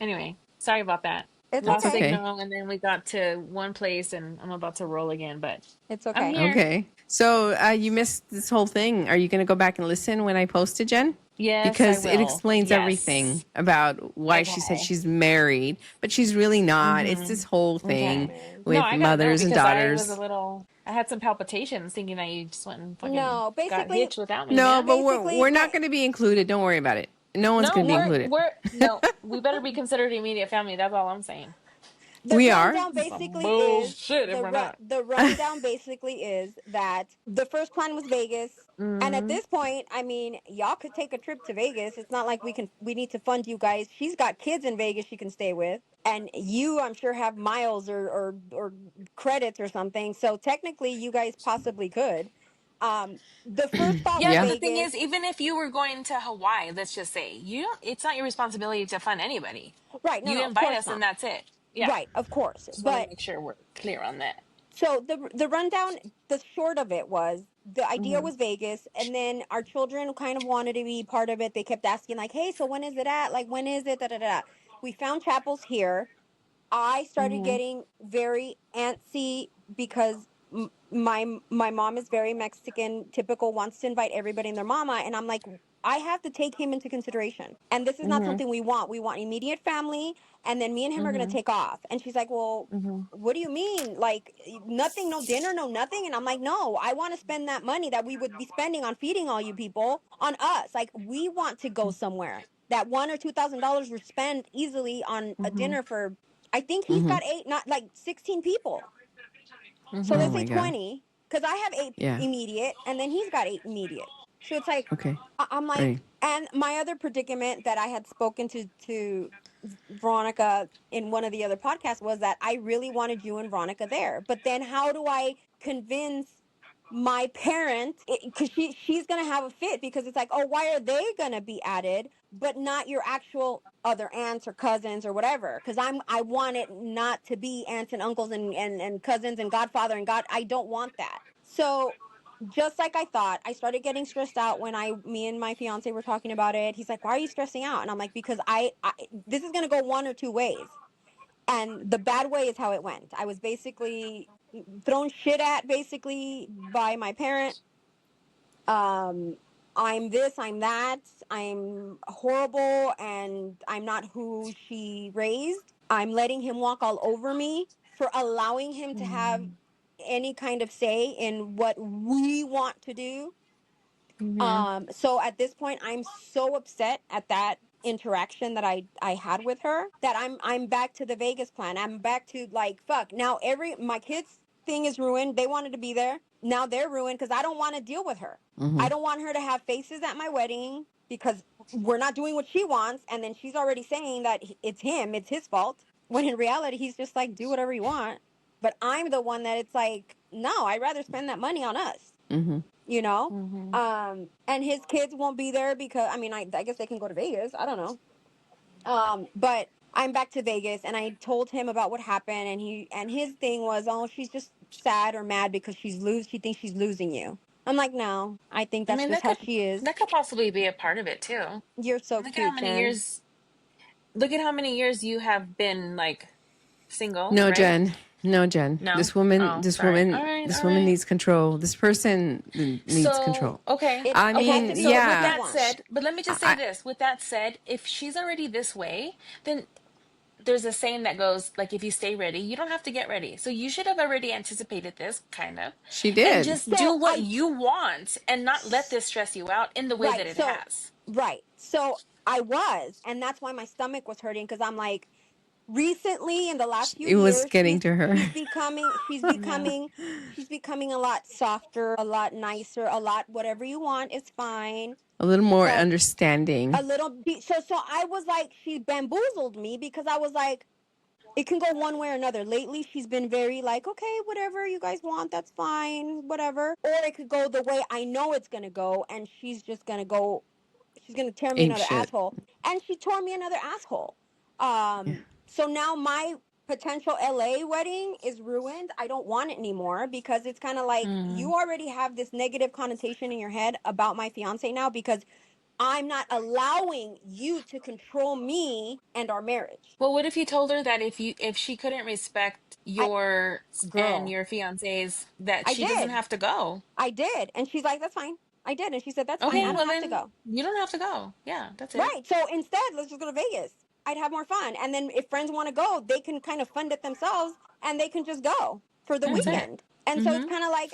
Anyway, sorry about that. It's That's Lost okay. okay. signal, and then we got to one place, and I'm about to roll again, but It's I'm okay. here. Okay. So you missed this whole thing. Are you going to go back and listen when I post it, Jen? Yes, I Because it will. explains everything Yes. about why she said Okay. she's married, but she's really not. It's this whole thing Okay. Man. No, with I gotta know mothers and because I was a daughters. little. I had some palpitations thinking that you just went and fucking No, got basically, hitched without me, No, man. but we're basically, we're not going to be included. Don't worry about it. No one's No, going to be no, included. we're no. We better be considered immediate family. That's all I'm saying. The We are. rundown Some basically is bullshit if we're not. the rundown basically is that the first plan was Vegas. And at Mm-hmm. this point, I mean, y'all could take a trip to Vegas. It's not like we need to fund you guys. She's got kids in Vegas she can stay with. And you, I'm sure, have miles or credits or something. So technically you guys possibly could. The first thought Yeah, was but Yeah. the thing Vegas. is, even if you were going to Hawaii, let's just say, you don't, it's not your responsibility to fund anybody. Right, no, You no, of invite course us and not. that's it. Yeah. Right, of course. Just want to But make sure we're clear on that. so the rundown, the short of it was the idea Mm-hmm. was Vegas, and then our children kind of wanted to be part of it. They kept asking like, "Hey, so when is it at? Like, when is it?" Da da da. We found chapels here. I started Mm-hmm. getting very antsy because my mom is very Mexican, typical, wants to invite everybody and their mama, and I'm like, I have to take him into consideration, and this is not Mm-hmm. something we want. We want immediate family, and then me and him are gonna Mm-hmm. take off. And she's like, well, Mm-hmm. what do you mean? Like nothing, no dinner, no nothing? And I'm like, no, I want to spend that money that we would be spending on feeding all you people on us. Like we want to go somewhere. That $1,000 or $2,000 we spend easily on a Mm-hmm. dinner for. I think he's Mm-hmm. got eight, not like 16 people. So Oh let's Mm-hmm. say my God. 20, because I have eight Yeah. immediate, and then he's got eight immediate. So it's like Okay. I'm like, Right. and my other predicament that I had spoken to Veronica in one of the other podcasts was that I really wanted you and Veronica there. But then how do I convince my parent, because she's gonna have a fit, because it's like, oh, why are they gonna be added but not your actual other aunts or cousins or whatever? Because I want it not to be aunts and uncles and cousins and godfather and god. I don't want that. So just like I thought, I started getting stressed out when me and my fiance were talking about it. He's like, "Why are you stressing out?" And I'm like, "Because I this is gonna go one or two ways." And the bad way is how it went. I was basically thrown shit at basically by my parent. Um, I'm this, I'm that, I'm horrible, and I'm not who she raised. I'm letting him walk all over me for allowing him to have any kind of say in what we want to do. Mm-hmm. So at this point, I'm so upset at that interaction that I had with her that I'm back to the Vegas plan. I'm back to like, fuck. Now my kids thing is ruined. They wanted to be there. Now they're ruined because I don't want to deal with her. Mm-hmm. I don't want her to have faces at my wedding because we're not doing what she wants, and then she's already saying that it's his fault. When in reality, he's just like, do whatever you want. But I'm the one that it's like, no, I'd rather spend that money on us, Mm-hmm. you know. Mm-hmm. And his kids won't be there because I mean, I guess they can go to Vegas, I don't know. But I'm back to Vegas, and I told him about what happened, and his thing was, oh, she's just sad or mad because she thinks she's losing you. I'm like, no, I think I that's mean, just how she is. that could possibly be a part of it too. You're so Look at how cute, many Jen. years. Look at how many years you have been like single, No, right? Jen. No, Jen. No. This woman. Oh, This sorry. All woman. right. This All woman right. needs control. This person needs So, control. okay. I It has Okay. to mean, be So, what with he yeah. that wants. said, but let me just say I, this. With that said, if she's already this way, then there's a saying that goes like, if you stay ready, you don't have to get ready. So, you should have already anticipated this, kind of, she and did. just do So what I you want and not let this stress you out in the way that right, it so has. right, so I was, and that's why my stomach was hurting because I'm like, recently in the last few It was years getting to her. Yeah. she's becoming a lot softer, a lot nicer, a lot whatever you want is fine. A little more But understanding. a little bit, so I was like, she bamboozled me because I was like, it can go one way or another. Lately she's been very like, okay, whatever you guys want, that's fine, whatever. Or it could go the way I know it's gonna go, and she's gonna tear me Ape another shit. asshole. And she tore me another asshole. Yeah. So now my potential LA wedding is ruined. I don't want it anymore because it's kind of like Mm. you already have this negative connotation in your head about my fiance now because I'm not allowing you to control me and our marriage. Well, what if you told her that if she couldn't respect I yours and girl, your fiance's, that I she doesn't did. have to go? I did. And she's like, that's fine. I did. And she said, that's fine. Okay, I Mhm. don't well have to then go. you don't have to go. Yeah, that's it. Right. So instead, let's just go to Vegas. I'd have more fun. And then if friends want to go, they can kind of fund it themselves and they can just go for the That's Mhm. it. weekend. And so it's Mm-hmm. kind of like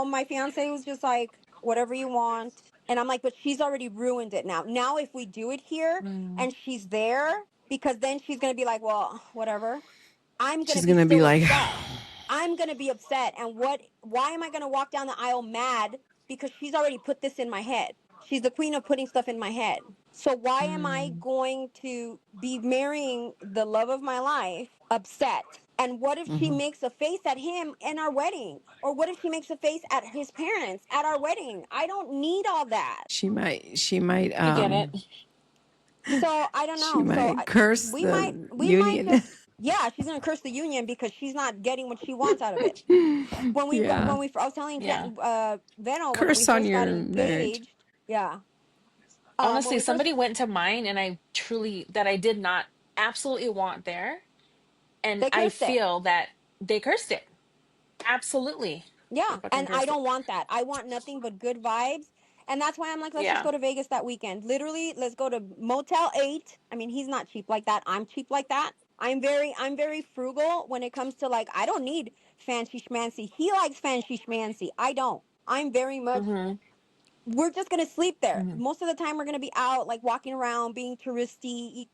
my fiance was just like, whatever you want. And I'm like, but she's already ruined it now. Now, if we do it here Mm. and she's there, because then she's gonna be like, well, whatever. I'm gonna She's be gonna be so like, upset. I'm gonna be upset. And why am I gonna walk down the aisle mad? Because she's already put this in my head. She's the queen of putting stuff in my head. So why am I going to be marrying the love of my life upset? And what if she makes a face at him in our wedding? Or what if she makes a face at his parents at our wedding? I don't need all that. she might, I get it. So I don't she know. So might curse the we might union. just, yeah, she's gonna curse the union because she's not getting what she wants out of it. Yeah. I was telling Yeah. Veno when we Curse on first got your marriage. engaged. Yeah. When Honestly, we first, somebody went to mine and I truly, that I did not absolutely want there. And they I cursed it. feel that they cursed it. Absolutely. They Yeah, fucking and I cursed it. don't want that. I want nothing but good vibes. And that's why I'm like, let's just Yeah. go to Vegas that weekend. Literally, let's go to Motel 8. I mean, he's not cheap like that. I'm cheap like that. I'm very frugal when it comes to like I don't need fancy schmancy. He likes fancy schmancy. I don't. I'm very much Mm-hmm. we're just gonna sleep there. Mm-hmm. Most of the time we're gonna be out, like walking around, being touristy,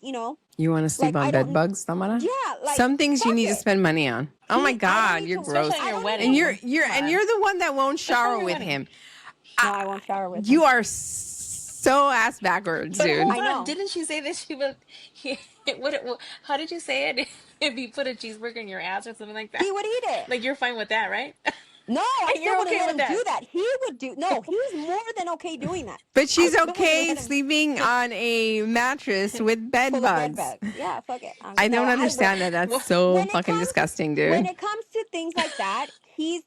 You want to sleep like on I bed don't bugs, Tamara? yeah, like Some things you fuck need to it. spend money on. Oh my I don't God, need you're to Especially gross. on I your don't need And to you're wedding. you're Come and on. you're the one that won't Especially on shower your with wedding. him. no, I won't shower with You him. are so ass backwards, But dude. hold I on, know. didn't she say that she would? How did you say it? If you put a cheeseburger in your ass or something like that, He would eat it. like you're fine with that, right? No, I And still you're wouldn't okay let with him do that. that. He would do no, he's more than okay doing that. But I she's still wouldn't okay let him sleeping on a mattress with bed full of bed bugs. bugs. Yeah, fuck it. I No, don't I will understand that. That's Well, so when it fucking comes disgusting, when dude. it comes to things like that, he's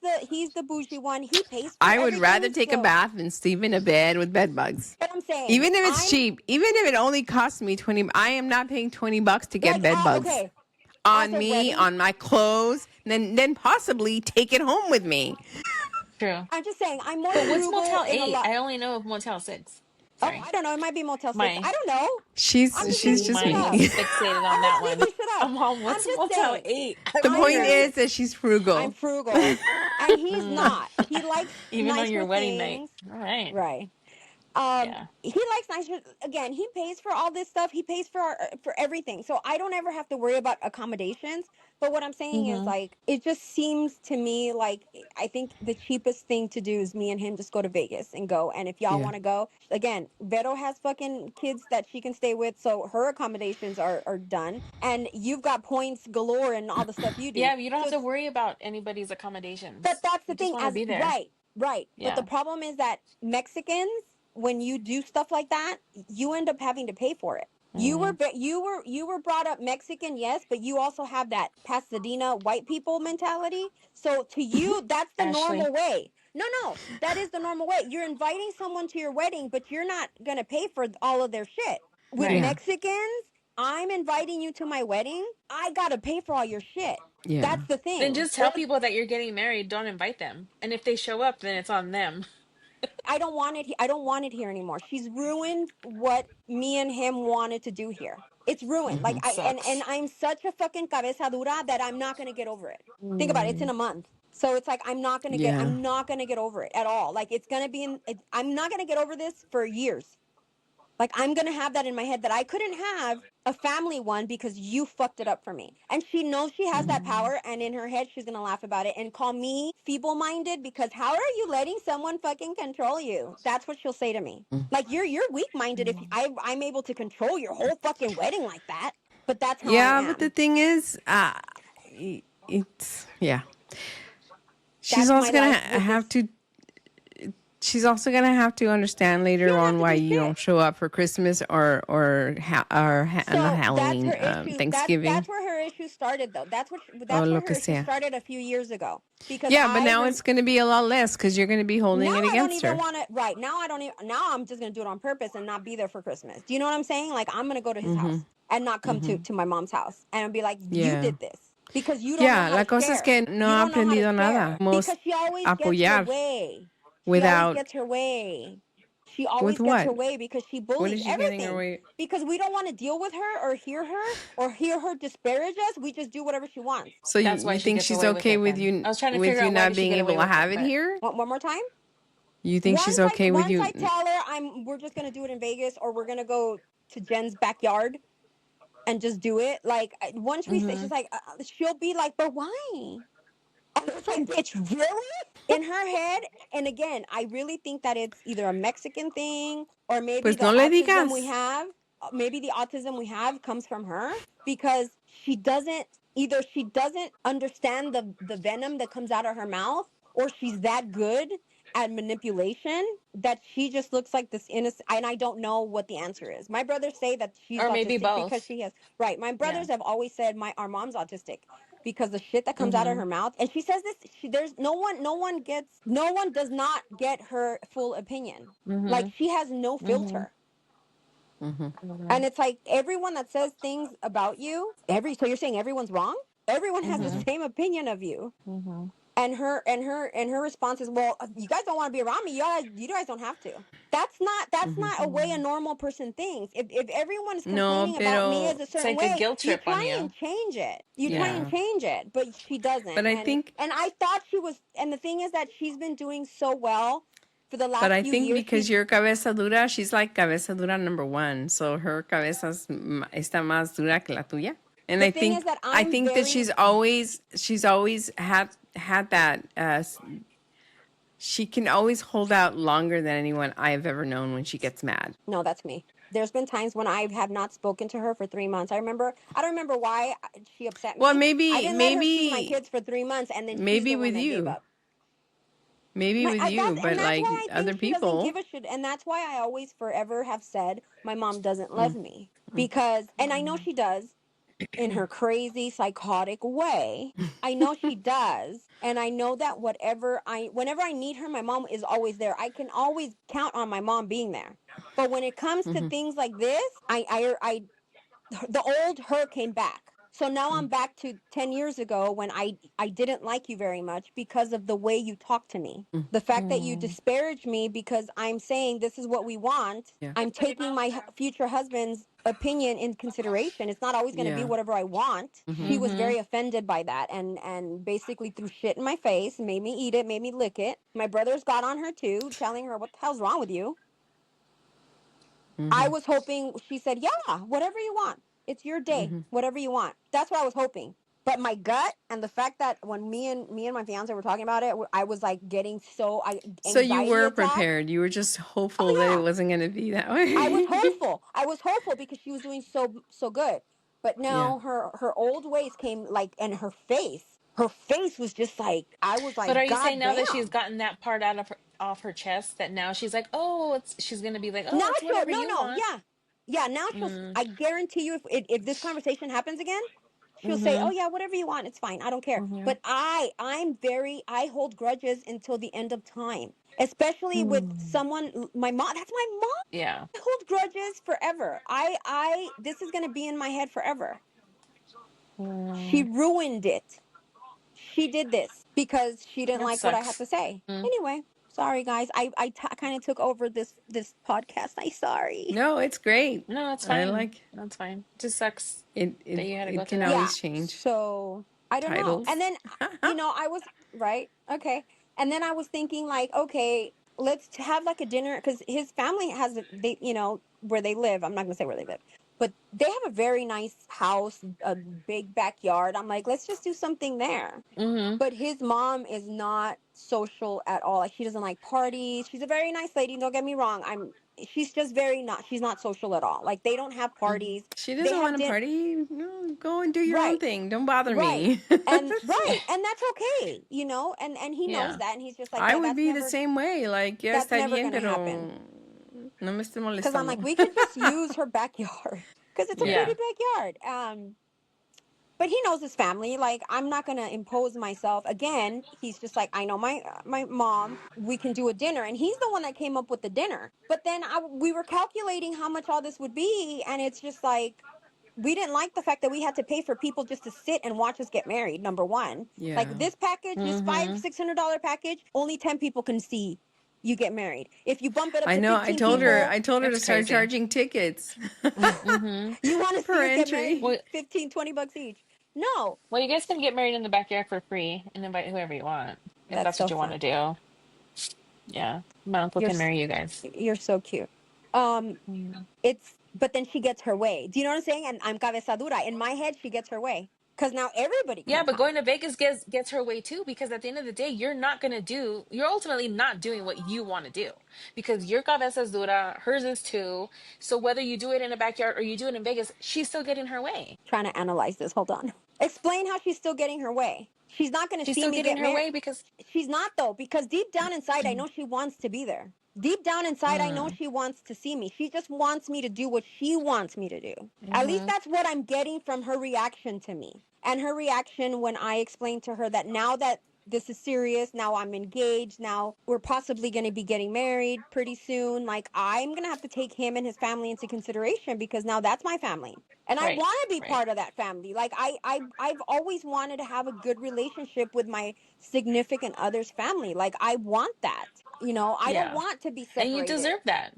the bougie one. He pays for I would rather everything. take a So bath than sleep in a bed with bed bugs. but I'm saying Even if it's I'm cheap, even if it only costs me 20, I am not paying $20 to get like bed bugs okay, as on a me, wedding. on my clothes, then possibly take it home with me. true. I'm just saying I'm more But what's frugal Motel in a 8? lot. I only know of Motel 6. Oh, Sorry. I don't know. It might be Motel 6. My I don't know. I'm just She's making just shit up. making. mind's fixated on I'm that just one. making shit up. I'm all, I'm what's just Motel saying 8? The I've I'm point never, very is that she's I'm frugal. frugal and he's mm, not. He likes even on nicer your wedding night. things. All right. Right. Yeah. He likes nicer. Again, he pays for all this stuff. He pays for everything. So I don't ever have to worry about accommodations. But what I'm saying is, Mm-hmm. like, it just seems to me like I think the cheapest thing to do is me and him just go to Vegas and go. And if y'all Yeah. want to go, again, Vero has fucking kids that she can stay with, so her accommodations are done. And you've got points galore and all the stuff you do. Yeah, you don't So have to it's worry about anybody's but accommodations. that's the You just thing, want to as be there. right, right. But the Yeah. problem is that Mexicans, when you do stuff like that, you end up having to pay for it. Mm. You were brought up Mexican, yes, but you also have that Pasadena white people mentality. So to you, that's the Ashley. normal way. No, no, that is the normal way. You're inviting someone to your wedding, but you're not gonna pay for all of their shit. With Right. Yeah. Mexicans, I'm inviting you to my wedding. I gotta pay for all your shit. Yeah. That's the Then thing. just tell people that you're getting married, don't invite them. And if they show up, then it's on them. I don't want it. I don't want it here anymore. She's ruined what me and him wanted to do here. It's ruined. Like and Sucks. I'm such a fucking cabeza dura that I'm not gonna get over it. Think about it. It's in Mm. a month. So it's like Yeah. I'm not gonna get over it at all. Like it's gonna be I'm not gonna get over this for years. Like I'm gonna have that in my head that I couldn't have a family one because you fucked it up for me. And she knows she has that Mm. power, and in her head she's gonna laugh about it and call me feeble-minded because how are you letting someone fucking control you? That's what she'll say to me. Like you're weak-minded if I'm able to control your whole fucking wedding like that. But that's how I Yeah, but the am. thing is, it's yeah. She's That's my also gonna life with have this. to. She's also gonna have to understand later She don't have on to why do you shit. don't show up for Christmas not So that's Halloween, her issue. That's Thanksgiving, where her issue started, though. or That's lo where que her issue sea. started a few years ago. Because Yeah, but now it's gonna be a lot less because you're gonna be now holding it I don't against even her. want to. Right now I don't even. Now I'm just gonna do it on purpose and not be there for Christmas. Do you know what I'm saying? Like I'm gonna go to his Mm-hmm. house and not come Mm-hmm. to my mom's house and be like, you Yeah. did this because you don't know Yeah, how to la cosa es share. que no You ha don't know how to aprendido nada. share Most because she always gets her apoyar way. She always without gets her way. She with always gets what? her way because she What bullies is she getting everything. away? Because we don't want to deal with her or hear her disparage us. We just do whatever she wants. So That's why you she think gets she's away with okay it then. I was trying to with figure you out why not did she being get able away to with have it, it but here? One more time. You think she's okay with Once I you? tell her we're just gonna do it in Vegas or we're gonna go to Jen's backyard, and just do it. Like once we say, Mm-hmm. she's like, she'll be like, but why? And it's like, bitch, really? In her head. And again, I really think that it's either a Mexican thing or maybe Pues the no le autism we digas. have. Maybe the autism we have comes from her because she doesn't either she doesn't understand the venom that comes out of her mouth, or she's that good at manipulation that she just looks like this innocent. And I don't know what the answer is. My brothers say that she's Or maybe autistic because both. she has, right. My Yeah. brothers have always said our mom's autistic because the shit that comes out of Mm-hmm. her mouth. And she says this, there's no one does not get her full opinion. Like Mm-hmm. she has no Mm-hmm. filter. Mm-hmm. And it's like everyone that says things about you, so you're saying everyone's wrong? Everyone has the Mm-hmm. same opinion of you. Mm-hmm. And her response is, well, you guys don't want to be around me. You guys don't have to. That's Mm-hmm. not a way a normal person thinks. If everyone is No, complaining about me as pero a It's certain like a way, guilt you trip on try and you. change it. You try Yeah. and yeah. change it, but she doesn't. But I think And I thought she was. And the thing is that she's been doing so well for the but last I few think years. because you're cabeza dura, she's like cabeza dura number one. So her cabeza está más dura que la tuya. And The thing is that I I'm think that very. she's always had that she can always hold out longer than anyone I've ever known when she gets mad. No, that's me. There's been times when I have not spoken to her for 3 months. I don't remember why she upset Well, me. I didn't let her see my kids for 3 months, and then she's maybe the one with that gave you. up. Maybe with you, And but that's like why I think other she doesn't people. give a shit. And that's why I always forever have said my mom doesn't love Mm, me mm, because, and I know she does in her crazy psychotic way. I know she does. And I know that whenever I need her, my mom is always there. I can always count on my mom being there. But when it comes to mhm, things like this, the old her came back. So now mm, I'm back to 10 years ago when I didn't like you very much because of the way you talk to me. mm, The fact that you Mm. disparage me because I'm saying this is what we want. yeah, I'm taking my future husband's opinion in consideration. It's not always going to be yeah. whatever I want. Hmm. She was Mm-hmm. very offended by that and basically threw shit in my face, made me eat it, made me lick it. My brothers got on her too, telling her, "What the hell's wrong with you?" I Hmm. was hoping she said, "Yeah, whatever you want. It's your day. Hmm. Whatever you want." That's what I was hoping. But my gut and the fact that when me and my fiance were talking about it, I was like getting So you anxiety were attacks. prepared. You were just hopeful that Oh it yeah, wasn't going to be that I was way. hopeful. I was hopeful because she was doing so good. But Yeah. no, her old ways came like, and her face was just like, I was But are like, you saying God now that she's damn. gotten that part out of her off her chest that now she's like, oh, she's gonna be like, Now oh, it's she'll whatever no you no want. yeah yeah now she'll. Mm. I guarantee you, if this conversation happens again, she'll say, "Oh Mm-hmm. yeah, whatever you want, it's fine. I don't care." Mm-hmm. But I hold grudges until the end of time, especially with Mm. someone. My mom. That's my mom. Yeah. I hold grudges forever. I this is gonna be in my head forever. She Mm. ruined it. She did this because she didn't That like what I had sucks. to say. Mm. Anyway, sorry guys. Kind of took over this podcast. I sorry. No, it's great. No, it's I fine. like That's fine. It just sucks it. that you had to go It through can that. Yeah. always change So I don't know. And titles. then I was right. Okay. And then I was thinking like, okay, let's have like a dinner because his family has they where they live. I'm not gonna say where they live, but they have a very nice house, a big backyard. I'm like, let's just do something there. Mm-hmm. But his mom is not social at all. Like she doesn't like parties. She's a very nice lady. Don't get me wrong. She's just very not. She's not social at all. Like they don't have Mm-hmm. parties. She They doesn't have want to din. party. No, go and do your own Right. thing. Don't bother Right. me. And and that's okay, and he knows Yeah. that, and he's just like, I yeah, would be the same way. Like, ya that's está never bien, gonna happen. pero no me esté Because I'm molestando. like, we could just use her backyard because it's a Yeah. pretty Yeah. backyard. But he knows his family. Like, I'm not gonna impose myself. Again, he's just like, I know my mom. We can do a dinner, and he's the one that came up with the dinner. But then we were calculating how much all this would be, and it's just like we didn't like the fact that we had to pay for people just to sit and watch us get married. Number one, Yeah. like this package, this Mm-hmm. $500-600 package, only 10 people can see you get married. If you bump it up I to know. 15 Mm. people, I told her to That's start crazy. charging tickets Mm-hmm. you want to per see us get married entry. Well, 15-20 bucks each. No, well, you guys can get married in the backyard for free and invite whoever you want if that's that's so what you want fun. to do. Yeah, my uncle You're can marry you guys. you're so cute. But then she gets her way. Do you know what I'm saying? And I'm cabeza dura. In my head, she gets her way because now everybody Yeah, can but come. going to Vegas gets her way too, because at the end of the day, you're ultimately not doing what you want to do, because your cabeza es dura, hers is too. So whether you do it in a backyard or you do it in Vegas, she's still getting her way. Trying to analyze this. Hold on. Explain how she's still getting her way. She's not going to She's see still me getting get her married. way because She's not though, because deep down inside, I know she wants to be there. Deep down inside, I know mm, she wants to see me. She just wants me to do what she wants me to do. At least mm-hmm, that's what I'm getting from her reaction to me. And her reaction when I explained to her that now that this is serious, now I'm engaged, now we're possibly going to be getting married pretty soon. Like, I'm going to have to take him and his family into consideration because now that's my family. And I right, want to be right, part of that family. Like I've always wanted to have a good relationship with my significant other's family. Like I want that. You know, I don't yeah, want to be and you separated. deserve that.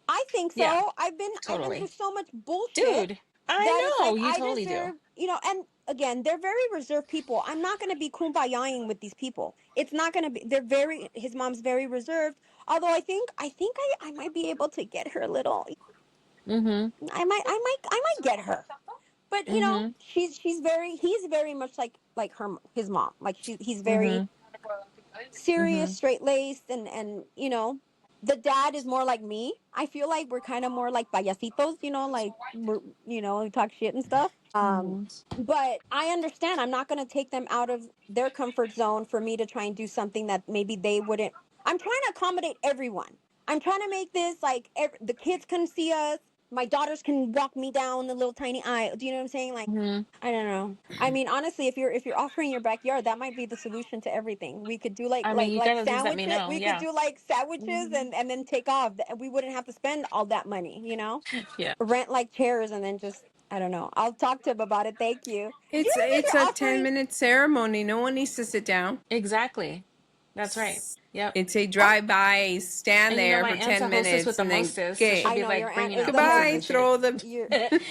I think Yeah, so. I've been through totally, so much bullshit dude. I that it's know like you I totally do. deserve, you know, and again, they're very reserved people. I'm not going to be kumbayaing with these people. It's not going to be his mom's very reserved. Although I might be able to get her a little. Mm-hmm, I might get her. But you know, mm-hmm, he's very much like his mom. Like he's very mm-hmm, mm-hmm. serious, straight laced, and you know, the dad is more like me. I feel like we're kind of more like payasitos, you know, like we talk shit and stuff. Mm-hmm. But I understand. I'm not going to take them out of their comfort zone for me to try and do something that maybe they wouldn't. I'm trying to accommodate everyone. I'm trying to make this like the kids can see us. My daughters can walk me down the little tiny aisle. Do you know what I'm saying? Like, Mm-hmm. I don't know. I mean, honestly, if you're offering your backyard, that might be the solution to everything. We could do I mean, you like gotta at least let me sandwiches. know. We could Yeah. do like sandwiches Hmm. and then take off. We wouldn't have to spend all that money, you know? Yeah. Rent like chairs and then just I don't know. I'll talk to him about it. Thank you. Do you know that It's you're a offering? 10-minute ceremony. No one needs to sit down. Exactly. That's right. Yep. It's a Oh, drive-by, stand And you know, there my for aunt's a 10 hostess with minutes the and then mostest, so she'll okay. I be know your like aunt bringing is out the the food Goodbye. and hostess. shit. Throw the You're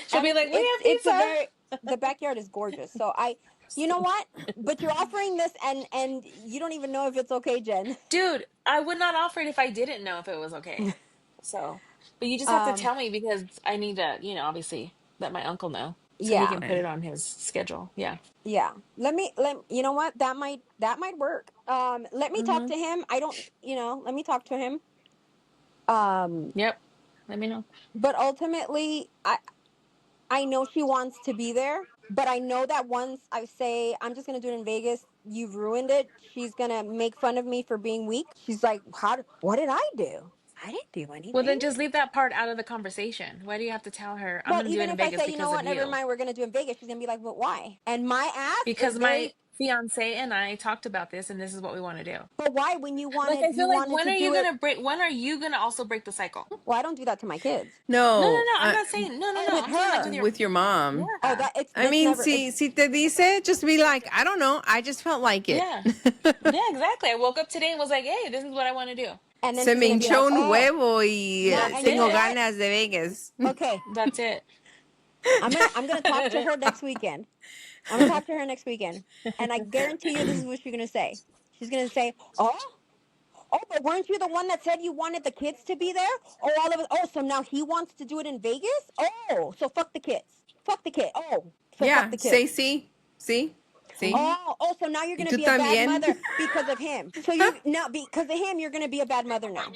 She'll and be like, "We have it's a pizza." very the backyard is gorgeous. So you know what? But you're offering this and you don't even know if it's okay, Jen. Dude, I would not offer it if I didn't know if it was okay. So, but you just have to Um, tell me, because I need to, obviously let my uncle know so he yeah. can put it on his schedule. Yeah. Yeah. Let you know what? That might work. Let me talk Mm-hmm. to him. I don't, let me talk to him. Um, Yep. Let me know. but ultimately I know she wants to be there, but I know that once I say I'm just gonna do it in Vegas, you've ruined it. She's gonna make fun of me for being weak. She's like, what did I do? I didn't do Well, anything. then just leave that part out of the conversation. Why do you have to tell her, I'm Well, going to do it even in if I Vegas say, you know because of what, never you? mind, we're gonna do it in Vegas, she's gonna be like, but why? And my ass is Because very. my fiance and I talked about this, and this is what we want to do. But why? When you Like, wanted I you feel like, wanted when to are you do going it. to break, when are you going to also break the cycle? Well, I don't do that to my kids. No, no, no, no. I'm not saying, no, no, Oh, no. with I'm saying like with her. your, with your mom. Oh, yeah, I that's mean, never. si te dice, just be like, I don't know. I just felt like it. yeah, yeah, exactly. I woke up today and was like, hey, this is what I want to do. And then Se she's me gonna be hinchó like, un oh huevo y no. That's And you know tengo it. what? ganas de Vegas. Okay, That's it. I'm gonna talk to her next weekend. I'm gonna talk to her next weekend, and I guarantee you, this is what she's gonna say. She's gonna say, "Oh, but weren't you the one that said you wanted the kids to be there? Oh, all of us. Oh, so now he wants to do it in Vegas? Oh, so fuck the kids. Fuck the kid. Oh, so fuck Yeah, the say kids. sí, sí, sí. Mhm. Oh, so now you're Y gonna tú be a bad también. mother because of him. So you're now because of him, you're gonna be a bad mother now.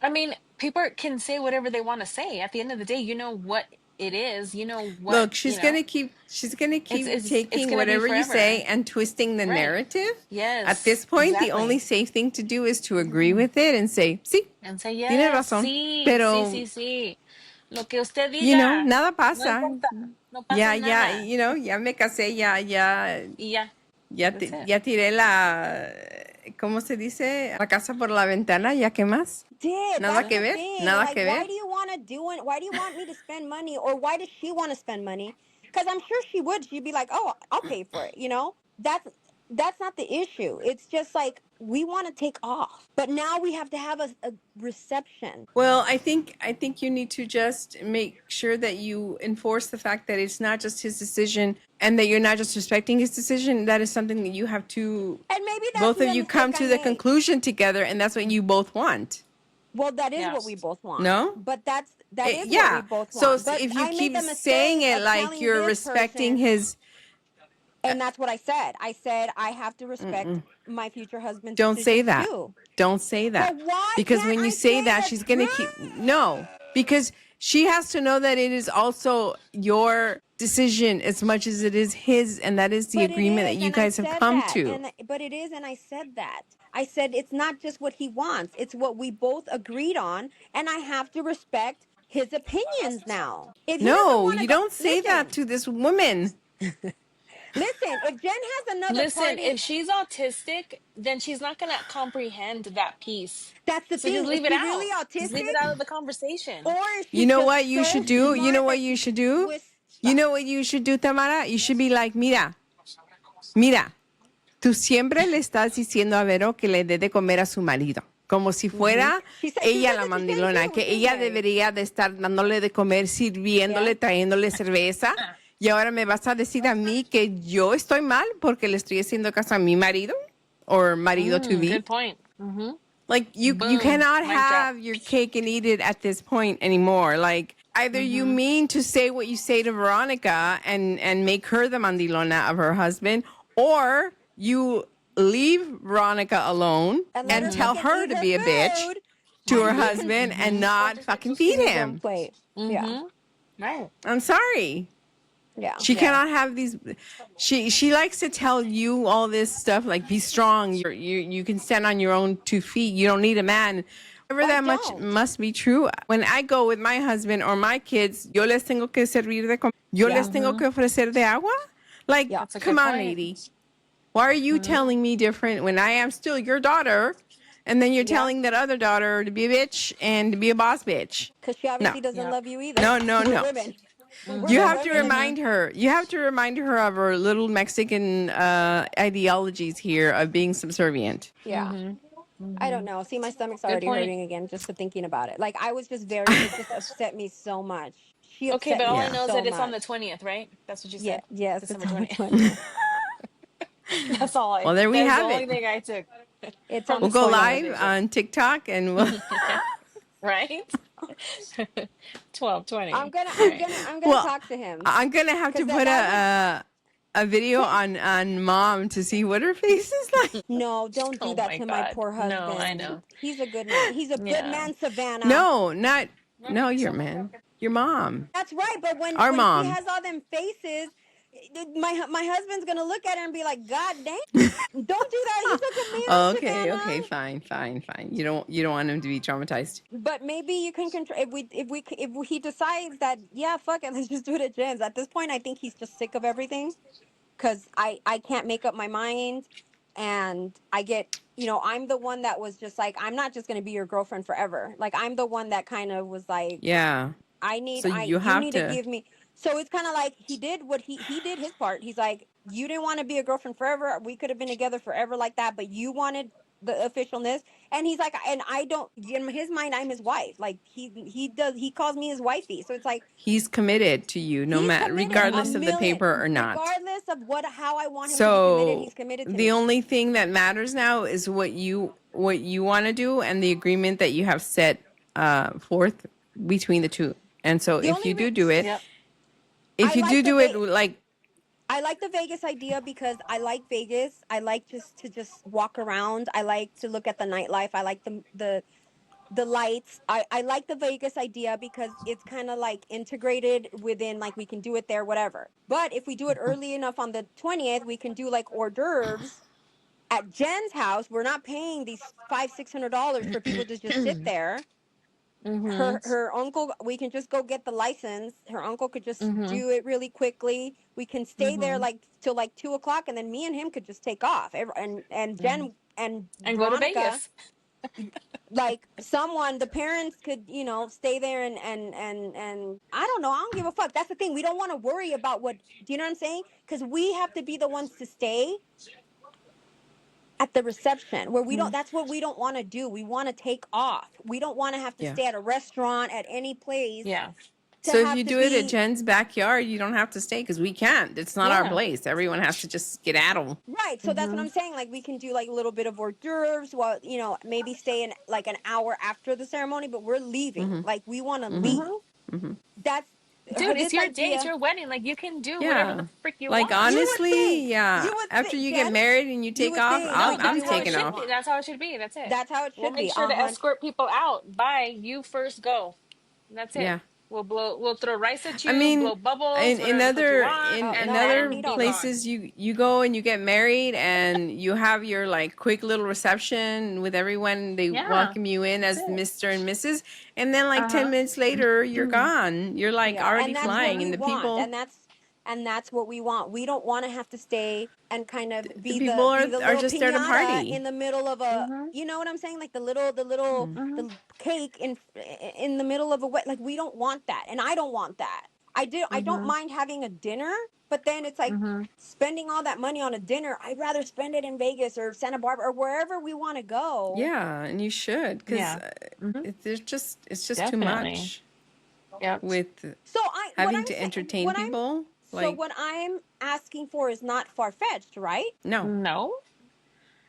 I mean, people can say whatever they want to say. At the end of the day, you know what it is. You know what, Look, she's gonna keep it's taking going to be whatever you say forever. and twisting the Right. narrative. At Yes, this point, the only exactly. safe thing to do is to agree with it and say, sí, And say, tienes yes, razón. sí, sí, Pero, sí, sí. Lo que usted diga, nada no pasa. importa, no pasa Ya, ya, nada. ya me casé, ya, Y ya, that's it. ya tiré la, ¿cómo se dice? La casa por la ventana, ¿ya qué más? Did Nada that's Yeah. que the ver, thing? nada Like, que why ver. do you want to do it? Why do you want me to spend money, or why does she want to spend money? Because I'm sure she would. She'd be like, "Oh, I'll pay for it." You know, that's not the issue. It's just like we want to take off, but now we have to have a reception. Well, I think you need to just make sure that you enforce the fact that it's not just his decision and that you're not just respecting his decision. That is something that you have to And maybe that's both of the you come mistake I to the made. conclusion together, and that's what you both want. Well, that is what we Yes. both want. No? But that is what we Yeah. both So want. But if you I made keep the saying mistake it of like telling you're this respecting person, his, and that's what I said. I said I have to respect my future husband's don't say decisions that. too. Don't say that. But why Because can't when you I say say that, the she's going to keep, no, because she has to know that it is also your decision as much as it is his. And that is the But it agreement that is, you and I guys have said come that, to. and but it is, and I said that. I said it's not just what he wants; it's what we both agreed on, and I have to respect his opinions now. If he doesn't No, want to you go, don't say that to this woman. listen. If Jen has another Listen, party, if she's autistic, then she's not gonna comprehend that piece. that's the So just thing. Is leave it she out. really Just leave it autistic, out of the conversation. or is You she know just what you so should do? You know smart what that you she should can do? twist You stuff? know what you should do, Tamara? You should be like, mira, tú siempre le estás diciendo a Vero que le dé de comer a su marido, como si fuera She said she ella says la it to Jen mandilona, too. que Too, ella Mary. debería de estar dándole de comer, Yeah. sirviéndole, trayéndole cerveza. Y ahora me vas a decir a mí que yo estoy mal porque le estoy haciendo caso a mi marido or marido to be. Good point. Like you Boom. cannot Mic drop. have your cake and eat it at this point anymore. Like either you mean to say what you say to Veronica and make her the mandilona of her husband, or you leave Veronica alone And let and her tell fucking her eat to her be a bitch food, to and her he can husband and not fucking feed eat his own him. plate. Yeah, Right. I'm sorry. yeah. She cannot have these. She likes to tell you all this stuff like be strong. You can stand on your own 2 feet. You don't need a man. Whatever I that much don't. must be true. When I go with my husband or my kids, yo les tengo que servir de comer. Yo Yeah. les tengo que ofrecer de agua. Like, Yeah. That's a come good on, point. lady. Why are you telling me different when I am still your daughter? And then you're Yeah. telling that other daughter to be a bitch and to be a boss bitch. Because she No. obviously doesn't Yep. love you either. No, We're no. women. We're You the have to women. remind her. You have to remind her of her little Mexican ideologies here of being subservient. Yeah. I don't know. See, my stomach's Good already point. hurting again just for thinking about it. Like, I was just very, it just upset me so much. She Okay, upset but me all I Yeah. know is so that it's on the much. 20th, right? That's what you Yeah. said. Yes, it's December on the 20th. 20th. That's all I Well, there we that is the have only it. thing I took It's on from the We'll this go whole 20th. live conversation. on TikTok and we'll. Right? 12, I'm 20. gonna, All I'm right. gonna, I'm gonna Well, talk to him. I'm gonna have to Because put that was, a video on mom to see what her face is like. no, don't do Oh that my to my God. poor No, I husband. know. He's a good man. He's a good Yeah. man, Savannah. No, not no, your man, your mom, That's right. But our when she mom. has all them faces, my husband's gonna look at her and be like, God damn. Don't do that. He's a good Oh, man, okay, Savannah. fine. You don't want him to be traumatized. But maybe you can control if he decides that, yeah, fuck it, let's just do it at Jen's. At this point, I think he's just sick of everything because I can't make up my mind, and I get, I'm the one that was just like, I'm not just gonna be your girlfriend forever. Like, I'm the one that kind of was like, Yeah. So you you have need to to. give me. So it's kind of like he did what he did his part. He's like, you didn't want to be a girlfriend forever. We could have been together forever like that, but you wanted the officialness. And he's like, and I don't. In his mind, I'm his wife. Like he calls me his wifey. So it's like He's committed to you, no he's matter committed a regardless of the million, paper or not. regardless of how I want him to be committed. So He's committed to the me. only thing that matters now is what you want to do and the agreement that you have set forth between the two. And so The if only you do it, Yep. I if you like do it like I like the Vegas idea because I like Vegas. I like just to just walk around. I like to look at the nightlife. I like the lights. I like the Vegas idea because it's kind of like integrated within, like we can do it there, whatever. But if we do it early enough on the 20th, we can do like hors d'oeuvres at Jen's house. We're not paying these $500-$600 for people to just sit there. Her uncle, we can just go get the license. Her uncle could just do it really quickly. We can stay there like till like 2 o'clock, and then me and him could just take off. And Jen and And go to Veronica, Vegas. like someone, the parents could, stay there and I don't know. I don't give a fuck. That's the thing. We don't want to worry about what. Do you know what I'm saying? Because we have to be the ones to stay at the reception where we don't. That's what we don't want to do. We want to take off. We don't want to have to yeah. stay at a restaurant, at any place. Yeah. So if have you to do it at be Jen's backyard, you don't have to stay because we can't. It's not our Yeah. place. Everyone has to just skedaddle. right. So that's what I'm saying. Like we can do like a little bit of hors d'oeuvres while, maybe stay in like an hour after the ceremony, but we're leaving. Like we want to leave. That's Dude, it's this your day, it's idea. your wedding. Like you can do whatever Yeah. the frick you Like want. honestly, yeah. You would After think, you get Jen, married and you you take would off, think No, we can I'm do that's how whatever it taking we should off. be. want. That's how it should be. That's it. That's how it We'll should be. make sure to 100. escort people out. Bye. You first go. And that's it. Yeah. We'll throw rice at I you, blow mean, bubbles, whatever the fuck you want, Oh, in and no, I don't other then need all be that. gone. places you go and you get married and you have your like quick little reception with everyone. They Yeah, welcome you in that's as it. Mr. and Mrs. And then like 10 Uh-huh. minutes later, you're gone. You're like Yeah, already and that's what flying we and the want, people and that's what we want. We don't want to have to stay and kind of the be people the are little just there to piñata party. in the middle of a, Mm-hmm. you know what I'm saying? Like the little Mm-hmm. the cake in the middle of a wet. Like we don't want that, and I don't want that. I don't Mm-hmm. mind having a dinner, but then it's like Mm-hmm. spending all that money on a dinner. I'd rather spend it in Vegas or Santa Barbara or wherever we want to go. Yeah, and you should because Yeah. Mm-hmm. it's just too Definitely. much Yep. with So having to entertain people. Like what I'm asking for is not far fetched, right? no, No,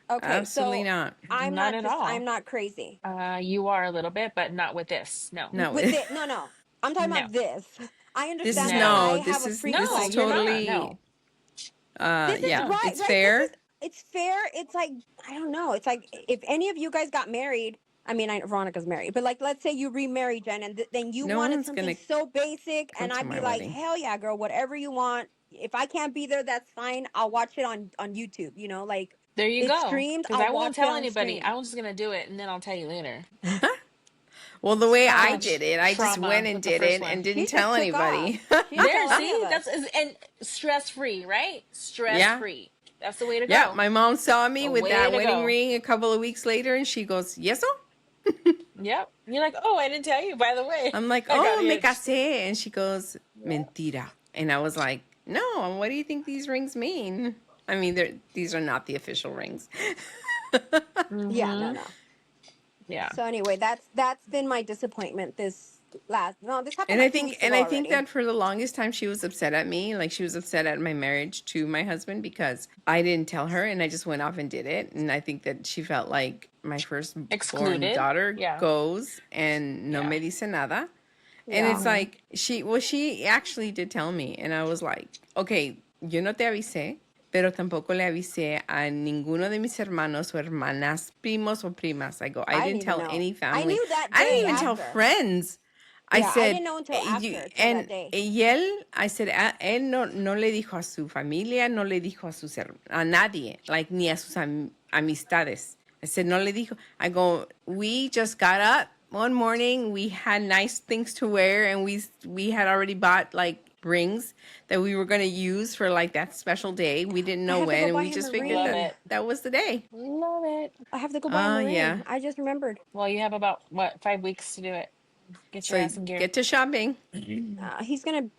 Okay, absolutely so not. not at all. I'm not crazy. You are a little bit, but not with this. No. No, With it, no. I'm talking No. about this. I this is understand that I No. no. have This a is freak this is No, like you're not. totally No. this is yeah. right, It's right. This is fair. it's fair. It's like I don't know. It's like if any of you guys got married. I mean, Veronica's married, but like, let's say you remarry Jen, and then you No wanted one's something gonna so basic, come and to I'd my be like, wedding. hell yeah, girl, whatever you want. If I can't be there, that's fine. I'll watch it on YouTube. Like There you it's go. streamed. Because I'll I won't watch it tell on anybody. stream. I'm just gonna do it, and then I'll tell you later. Well, the way So I much did it, I just went trauma and with the did first it one. and She didn't just tell took off. anybody. She didn't There, tell any of see, us. and stress free, right? Stress Yeah. free. That's the way to Yeah, go. my mom saw me The with way that to wedding go. ring a couple of weeks later, and she goes, "Yes, Yep. You're like, oh, I didn't tell you. By the way, I'm like, I got "Oh, me hitched. casé," and she goes, Yeah. "Mentira," and I was like, "No, what do you think these rings mean?" I mean, these are not the official rings. Yeah, Mm-hmm. no. Yeah. So anyway, that's been my disappointment this happened And like 2 weeks ago I think already. that for the longest time she was upset at me, like she was upset at my marriage to my husband because I didn't tell her and I just went off and did it. And I think that she felt like my firstborn Excluded. daughter Yeah. goes and no Yeah. me dice nada. And Yeah. it's like she actually did tell me and I was like, okay, yo no te avisé, pero tampoco le avisé a ninguno de mis hermanos o hermanas, primos o primas. I go, I I didn't didn't even tell know. any I family. knew that I didn't day even tell after. friends. I Yeah, I said, didn't know until after, till and that day. y él, I said, él no le dijo a su familia, no le dijo a a nadie, like ni a sus amistades. I said, no le dijo. I go, we just got up one morning, we had nice things to wear, and we had already bought like rings that we were going to use for like that special day. We didn't I know have to when, go and buy we him just a figured Love ring. it. that was the day. Love it. I have to go buy him a ring. Yeah. I just remembered. Well, you have about what, 5 weeks to do it. Get your So ass in gear. get to shopping. He's gonna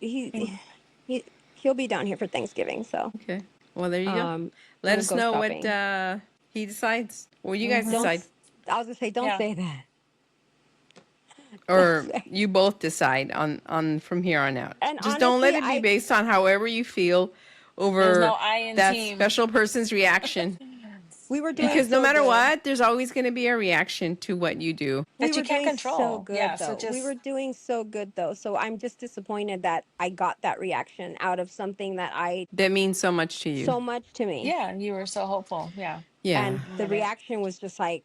he'll be down here for Thanksgiving, so Okay. Well, there you go. Let we'll us go know shopping. what he decides. Or you guys Don't decide. I was gonna say don't Yeah. say that. Or you both decide on from here on out. And Just don't let honestly, it be based on however you feel There's over no I in that team. special person's reaction. we were doing Because no so matter good. what, there's always going to be a reaction to what you do. We That you were can't doing so control. good Yeah, so though. We just were doing so good though. So I'm just disappointed that I got that reaction out of something that I That means so much to you. so much to me. yeah, you were so hopeful. Yeah. Yeah. And the Get it. reaction was just like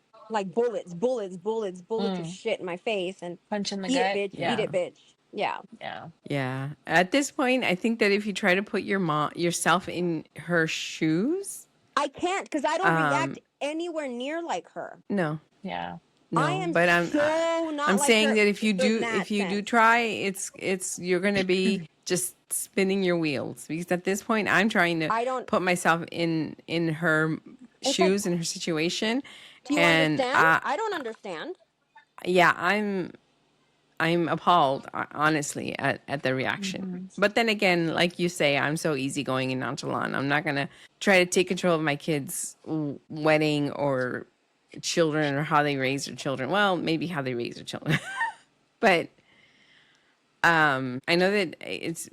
bullets of shit in my face and Punch in the eat gut. it, bitch, Yeah. eat it, bitch. Yeah. Yeah. Yeah. At this point, I think that if you try to put yourself in her shoes, I can't because I don't react anywhere near like her. no. Yeah. No, I am but so not I'm like saying her that if you in do that sense. try, it's you're gonna be just spinning your wheels because at this point I'm trying to I don't- put myself in her It's shoes in her situation, Do you and understand? I don't understand. yeah, I'm appalled honestly at the reaction. But then again, like you say, I'm so easygoing and nonchalant. I'm not gonna try to take control of my kids' wedding or children or how they raise their children. Well, maybe how they raise their children. But I know that it's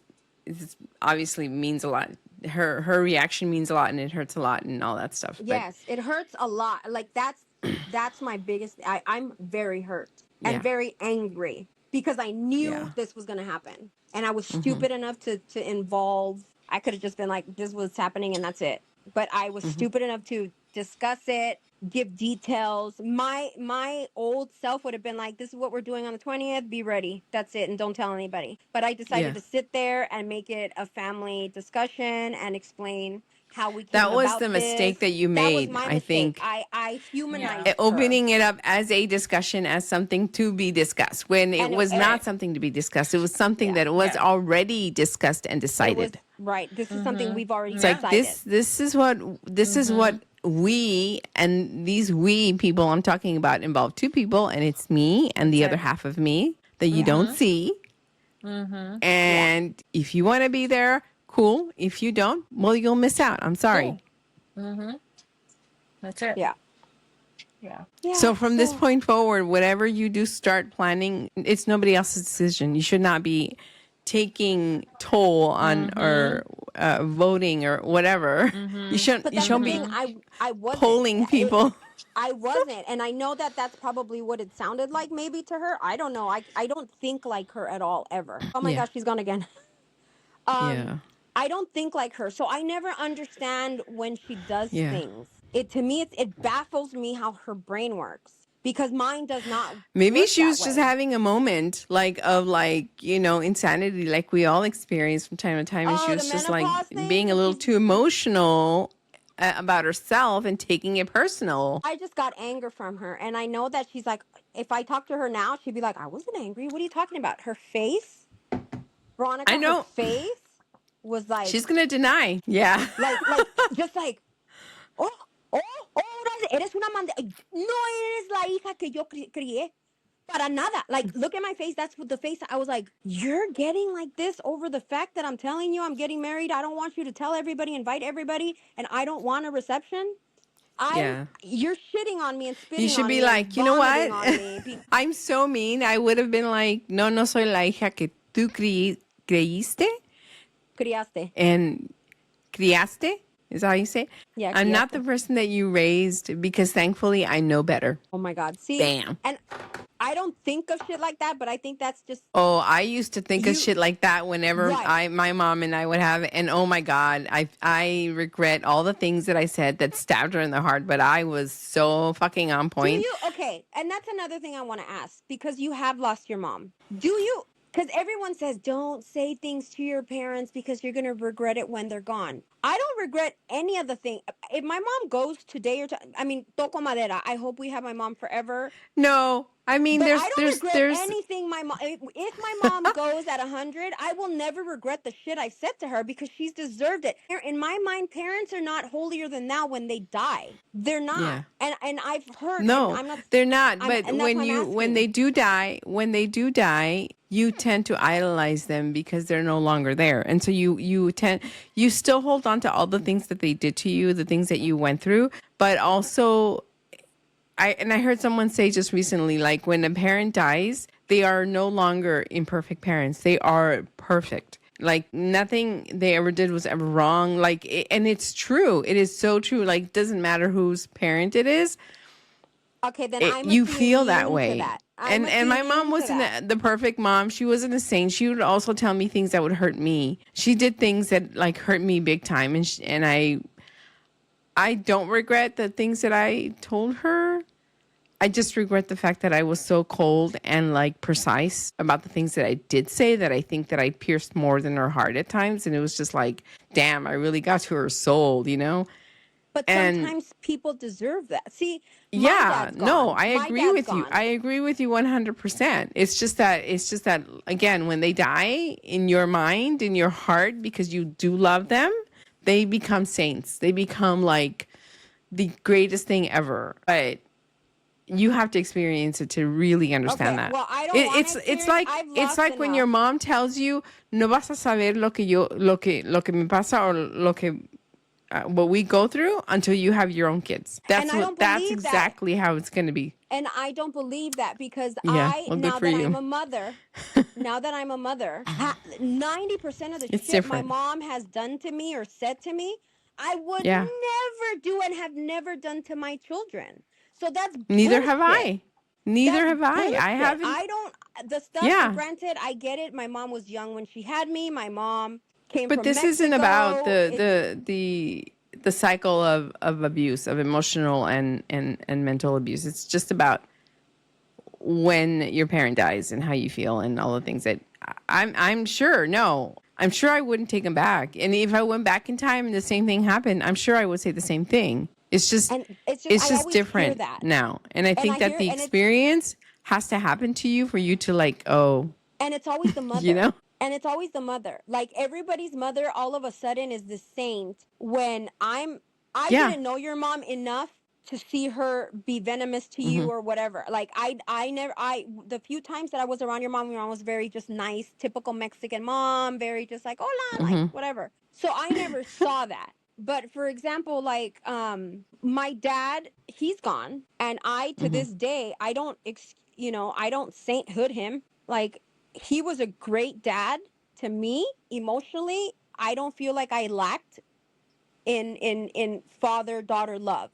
obviously means a lot. Her reaction means a lot, and it hurts a lot, and all that stuff. But Yes, it hurts a lot. Like that's my biggest. I'm very hurt and yeah, very angry because I yeah, knew this was going to happen, and I was stupid enough to involve. I could have just been like, "This was happening," and that's it. But I was stupid enough to discuss it, give details. My old self would have been like, "This is what we're doing on the 20th. Be ready. That's it, and don't tell anybody." But I decided yeah. to sit there and make it a family discussion and explain how we That came was the about this. mistake that you That was made, my I mistake. think. I Yeah. humanized her. Opening it up as a discussion, as something to be discussed, when it And was Right. not something to be discussed. It was something yeah, that was Yeah. already discussed and it was decided. right. This is something we've already It's like decided. this is what we, and these we people I'm talking about involve two people, and it's me and the other half of me that you don't see. And if you want to be there, cool. If you don't, well, you'll miss out. I'm sorry. That's it. Yeah. Yeah. Yeah. So from this point forward, whatever you do, start planning. It's nobody else's decision. You should not be taking toll on or voting or whatever. You shouldn't. But You that's the shouldn't be thing. I wasn't. polling people. I wasn't, and I know that that's probably what it sounded like maybe to her. I don't know. I don't think like her at all ever. Oh my Yeah. gosh, she's gone again. Yeah. I don't think like her, so I never understand when she does Yeah. things. It to me, it baffles me how her brain works because mine does not. Maybe work she was that just way. having a moment of insanity, like we all experience from time to time, and she Oh, was the just like menopause thing? being a little too emotional about herself and taking it personal. I just got anger from her, and I know that she's like, if I talk to her now, she'd be like, "I wasn't angry. What are you talking about?" Her face, Veronica, I her know. face was like, She's gonna deny. Yeah. just like, oh, eres una manda, no eres la hija que yo crié. Para nada. Like, look at my face. That's what the face. I was like, you're getting like this over the fact that I'm telling you I'm getting married. I don't want you to tell everybody, invite everybody, and I don't want a reception. Yeah. You're shitting on me and spitting You should on be me like, and you know vomiting what? on me. I'm so mean. I would have been like, no soy la hija que tú creíste Criaste. and criaste. Is that how you say it? Yeah, I'm not criaste. the person that you raised, because thankfully I know better. Oh my God. See? Bam. And I don't think of shit like that, but I think that's just. Oh, I used to think of shit like that whenever Right. my mom and I would have, and oh my God, I regret all the things that I said that stabbed her in the heart, but I was so fucking on Do point. you? Okay. And that's another thing I want to ask because you have lost your mom. Do you? Because everyone says don't say things to your parents because you're going to regret it when they're gone. I don't regret any of the thing. If my mom goes today I mean, toco madera. I hope we have my mom forever. No, I mean, But I don't regret there's anything my mom. If my mom goes at 100, I will never regret the shit I said to her because she's deserved it. In my mind, parents are not holier than thou when they die. They're not. Yeah. And I've heard. No, and I'm not. they're not. But and that's why I'm when asking. they do die, you tend to idolize them because they're no longer there, and so you still hold on to all the things that they did to you, the things that you went through, but also. I heard someone say just recently, like when a parent dies, they are no longer imperfect parents. They are perfect. Like nothing they ever did was ever wrong. And it's true. It is so true. Like, it doesn't matter whose parent it is. Okay, then You feel that way. And my mom wasn't the perfect mom. She wasn't a saint. She would also tell me things that would hurt me. She did things that like hurt me big time. And I don't regret the things that I told her. I just regret the fact that I was so cold and like precise about the things that I did say, that I think that I pierced more than her heart at times. And it was just like, damn, I really got to her soul, you know? But sometimes people deserve that. See, yeah, no, I My agree dad's with you. gone. I agree with you 100%. It's just that again, when they die in your mind, in your heart, because you do love them, they become saints. They become like the greatest thing ever. But you have to experience it to really understand that. Well, I don't want to it's like when your mom tells you, no vas a saber lo que me pasa or lo que what we go through until you have your own kids. That's exactly how it's going to be. And I don't believe that because Yeah, well, good now for that you. I'm a mother, now that I'm a mother, 90% of the It's shit my different. mom has done to me or said to me, I would Yeah. never do and have never done to my children. So that's Neither have bullshit. I. Neither That's have I. I bullshit. haven't. I don't, the stuff, and Yeah. granted, I get it. My mom was young when she had me. My mom came But from this isn't about Mexico. the cycle of abuse, of emotional and mental abuse. It's just about when your parent dies and how you feel and all the things that I'm sure. No, I'm sure I wouldn't take him back. And if I went back in time and the same thing happened, I'm sure I would say the same thing. And It's I just always hear different that. now. And I And think I that hear, the experience has to happen to you for you to like, oh, and it's always the you mother. know? And it's always the mother. Like everybody's mother all of a sudden is the saint when I Yeah. didn't know your mom enough to see her be venomous to you or whatever. Like I never the few times that I was around your mom was very just nice, typical Mexican mom, very just like hola, like whatever. So I never saw that. But for example, like my dad, he's gone, and I to this day I don't I don't sainthood him. Like he was a great dad to me emotionally. I don't feel like I lacked in father daughter love.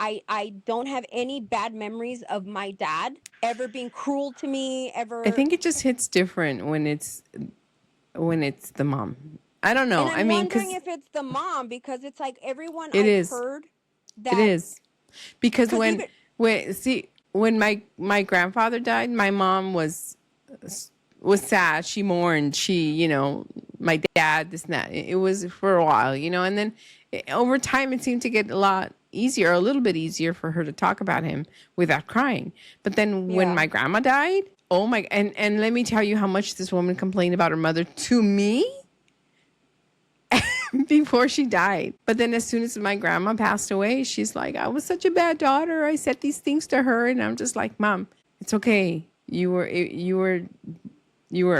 I don't have any bad memories of my dad ever being cruel to me I ever. think it just hits different when it's the mom. I don't And know. I I'm mean, wondering because if it's the mom, because it's like everyone it I've is. heard It that, is. Because because even when my grandfather died, my mom was sad. She mourned. She, my dad, this and that. It was for a while, and then over time it seemed to get a lot easier, a little bit easier for her to talk about him without crying. But then when yeah. my grandma died, oh my, and let me tell you how much this woman complained about her mother to me before she died. But then as soon as my grandma passed away, she's like, I was such a bad daughter. I said these things to her. And I'm just like, Mom, it's okay. You were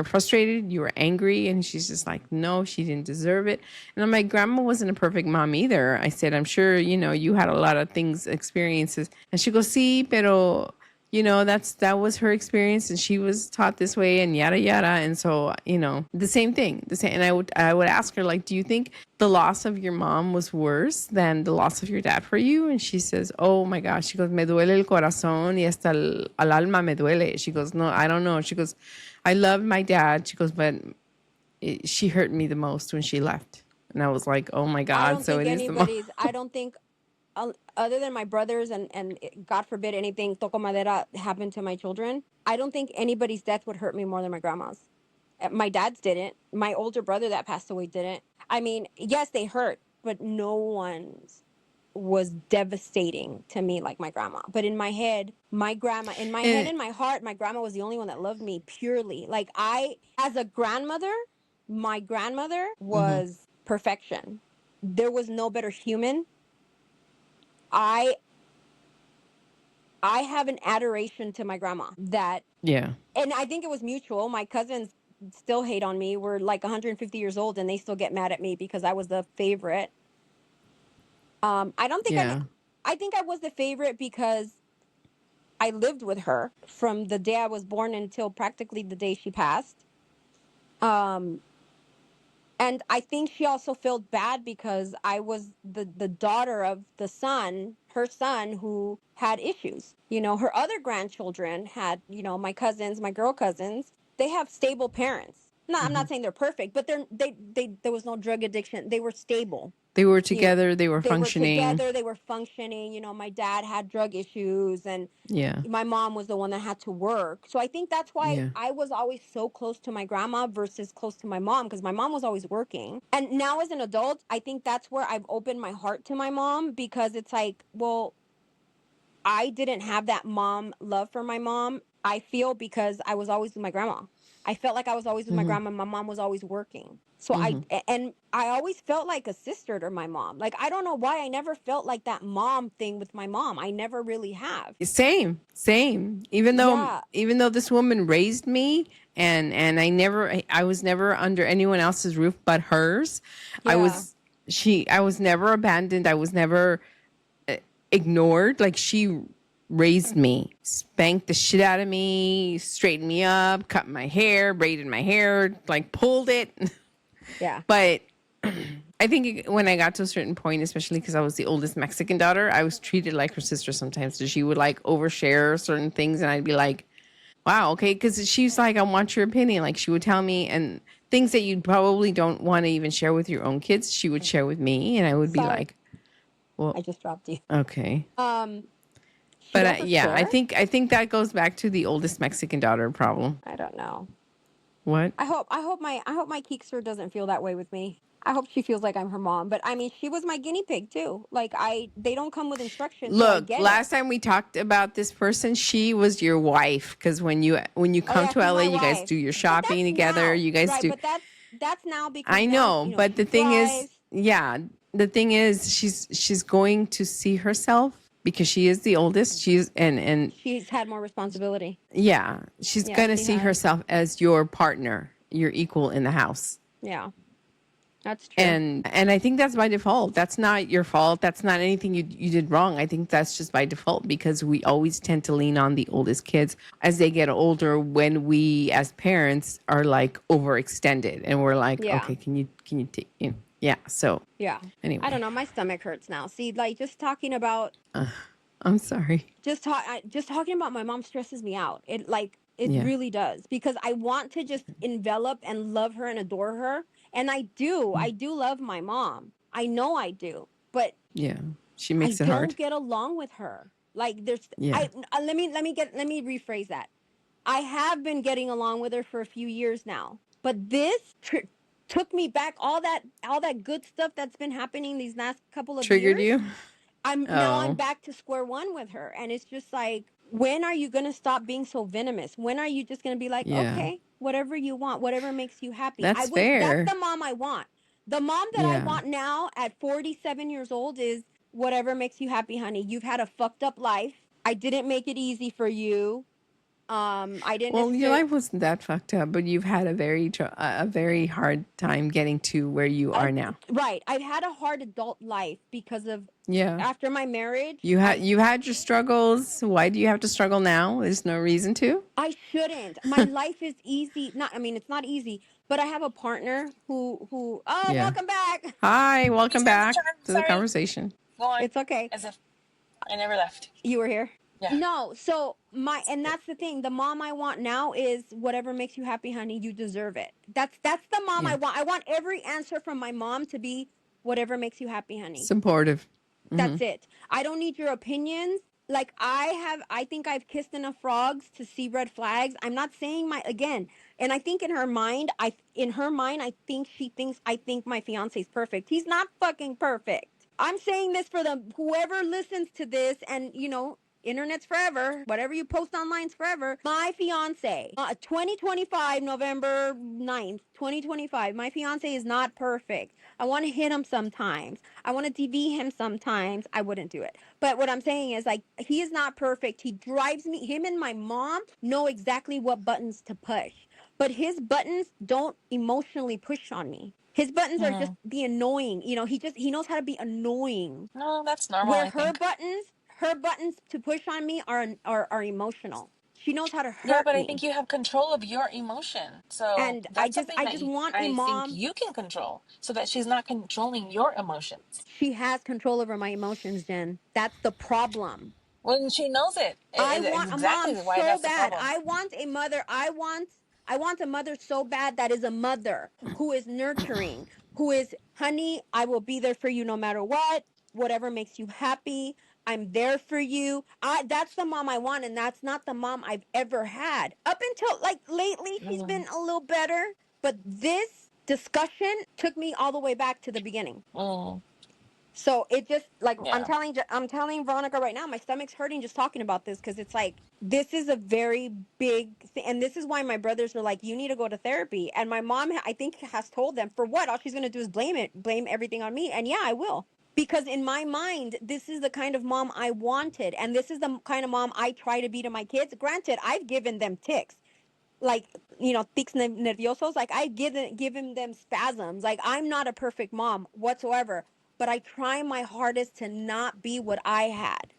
frustrated, you were angry. And she's just like, no, she didn't deserve it. And I'm like, Grandma wasn't a perfect mom either. I said, I'm sure, you had a lot of things, experiences. And she goes, sí, pero that was her experience, and she was taught this way, and yada yada. And so, the same thing, the same. And I would ask her, like, do you think the loss of your mom was worse than the loss of your dad for you? And she says, oh my gosh, she goes, me duele el corazón y hasta al alma me duele. She goes, no, I don't know. She goes, I loved my dad. She goes, but she hurt me the most when she left. And I was like, oh my I God, don't so think it is the mom. I don't think, other than my brothers and God forbid anything toco madera happened to my children, I don't think anybody's death would hurt me more than my grandma's. My dad's didn't. My older brother that passed away didn't. I mean, yes, they hurt, but no one's was devastating to me like my grandma. But in my head, And in my heart, my grandma was the only one that loved me purely. Like as a grandmother, my grandmother was perfection. There was no better human. I I have an adoration to my grandma that, yeah, and I think it was mutual. My cousins still hate on me. We're like 150 years old and they still get mad at me because I was the favorite. I don't think yeah. I think I was the favorite because I lived with her from the day I was born until practically the day she passed. Um, and I think she also felt bad because I was the daughter of her son who had issues. Her other grandchildren had, my cousins, my girl cousins, they have stable parents. No, I'm not saying they're perfect, but there was no drug addiction. They were stable. They were You know, together. They were they were functioning. together, they were functioning. My dad had drug issues and Yeah. my mom was the one that had to work. So I think that's why Yeah. I was always so close to my grandma versus close to my mom, because my mom was always working. And now as an adult, I think that's where I've opened my heart to my mom, because it's like, well, I didn't have that mom love for my mom, I feel, because I was always with my grandma. I felt like I was always with my grandma. My mom was always working. So I always felt like a sister to my mom. Like, I don't know why I never felt like that mom thing with my mom. I never really have. Same. Yeah. Even though this woman raised me, and I was never under anyone else's roof but hers. Yeah. I was never abandoned. I was never ignored. Like, she raised me, spanked the shit out of me, straightened me up, cut my hair, braided my hair, like pulled it. Yeah. But I think when I got to a certain point, especially because I was the oldest Mexican daughter, I was treated like her sister sometimes. So she would like overshare certain things, and I'd be like, wow, okay. Because she's like, I want your opinion. Like she would tell me, and things that you probably don't want to even share with your own kids, she would share with me. And I would be Sorry, like, well, I just dropped you. okay. She'd But yeah, overshare. I think that goes back to the oldest Mexican daughter problem. I don't know. What? I hope my Keekster doesn't feel that way with me. I hope she feels like I'm her mom. But I mean, she was my guinea pig too. Like they don't come with instructions, so I Look, get it. last time we talked about this person, she was your wife because when you Oh come yeah, to she's LA, my you guys wife. do your But shopping that's together. now, You guys right? do. But that's now because I now know, but she the thing is, thrives. yeah, the thing is, she's going to see herself because she is the oldest. She's and She's had more responsibility. yeah, she's Yeah, gonna she see has. herself as your partner, your equal in the house. Yeah, that's true. And I think that's by default. That's not your fault. That's not anything you did wrong. I think that's just by default because we always tend to lean on the oldest kids as they get older when we as parents are like overextended and we're like, Yeah. okay, can you take yeah. So Yeah. I don't anyway, know. My stomach hurts now. See, like just talking about I'm sorry. just talking about my mom stresses me out. It Yeah. really does because I want to just envelop and love her and adore her, and I do. I do love my mom. I know I do, but Yeah. She I makes it hard. don't get along with her. Like there's Yeah. let me rephrase that. I have been getting along with her for a few years now, but this took me back all that good stuff that's been happening these last couple of Triggered years. you? I'm Oh. back to square one with her, and it's just like, when are you gonna stop being so venomous? When are you just gonna be like, Yeah. okay, whatever you want, whatever makes you happy? That's That's fair. the mom I want. The mom that I Yeah. want now at 47 years old is whatever makes you happy, honey. You've had a fucked up life. I didn't make it easy for you. I didn't Well, your necessarily. life wasn't that fucked up, but you've had a very hard time getting to where you are now. Right. I've had a hard adult life because of Yeah. after my marriage. You had your struggles. Why do you have to struggle now? There's no reason to. I shouldn't. My life is easy. Not, I mean, it's not easy, but I have a partner who. Oh, Yeah. welcome back. Hi, Hey, welcome Jen, back to the sorry. conversation. Go on. It's okay. As if I never left. You were here. Yeah. No, so and that's the thing. The mom I want now is whatever makes you happy, honey. You deserve it. That's the mom I Yeah. want. I want every answer from my mom to be whatever makes you happy, honey. Supportive. That's it. I don't need your opinions. Like I think I've kissed enough frogs to see red flags. I'm not saying again. And I think in her mind, I think she thinks I think my fiance's perfect. He's not fucking perfect. I'm saying this for whoever listens to this, and internet's forever. Whatever you post online's forever. My fiance, 2025, November 9th, 2025. My fiance is not perfect. I want to hit him sometimes. I want to DV him sometimes. I wouldn't do it. But what I'm saying is, like, he is not perfect. He drives me, him and my mom know exactly what buttons to push. But his buttons don't emotionally push on me. His buttons are just be annoying. He knows how to be annoying. No, that's normal, Where I think. her buttons to push on me are emotional. She knows how to Yeah, hurt but I me. think you have control of your emotion. So And that's something I that just want a I think mom. you can control so that she's not controlling your emotions. She has control over my emotions, Jen. That's the problem. When she knows it, I it's want a exactly mom why so that's the bad. problem. I want a mother. I want a mother so bad that is a mother who is nurturing, who is, honey, I will be there for you no matter what. Whatever makes you happy, I'm there for you. That's the mom I want, and that's not the mom I've ever had. Up until like lately, she's Mm, been a little better, but this discussion took me all the way back to the beginning. mm, So it just like yeah. I'm telling Veronica right now, my stomach's hurting just talking about this because it's like this is a very big thing, and this is why my brothers are like, you need to go to therapy. And my mom, I think, has told them for what all she's gonna do is blame everything on me. And yeah, I will, because in my mind, this is the kind of mom I wanted, and this is the kind of mom I try to be to my kids. Granted, I've given them ticks, like, tics nerviosos. Like I given them spasms. Like I'm not a perfect mom whatsoever, but I try my hardest to not be what I had.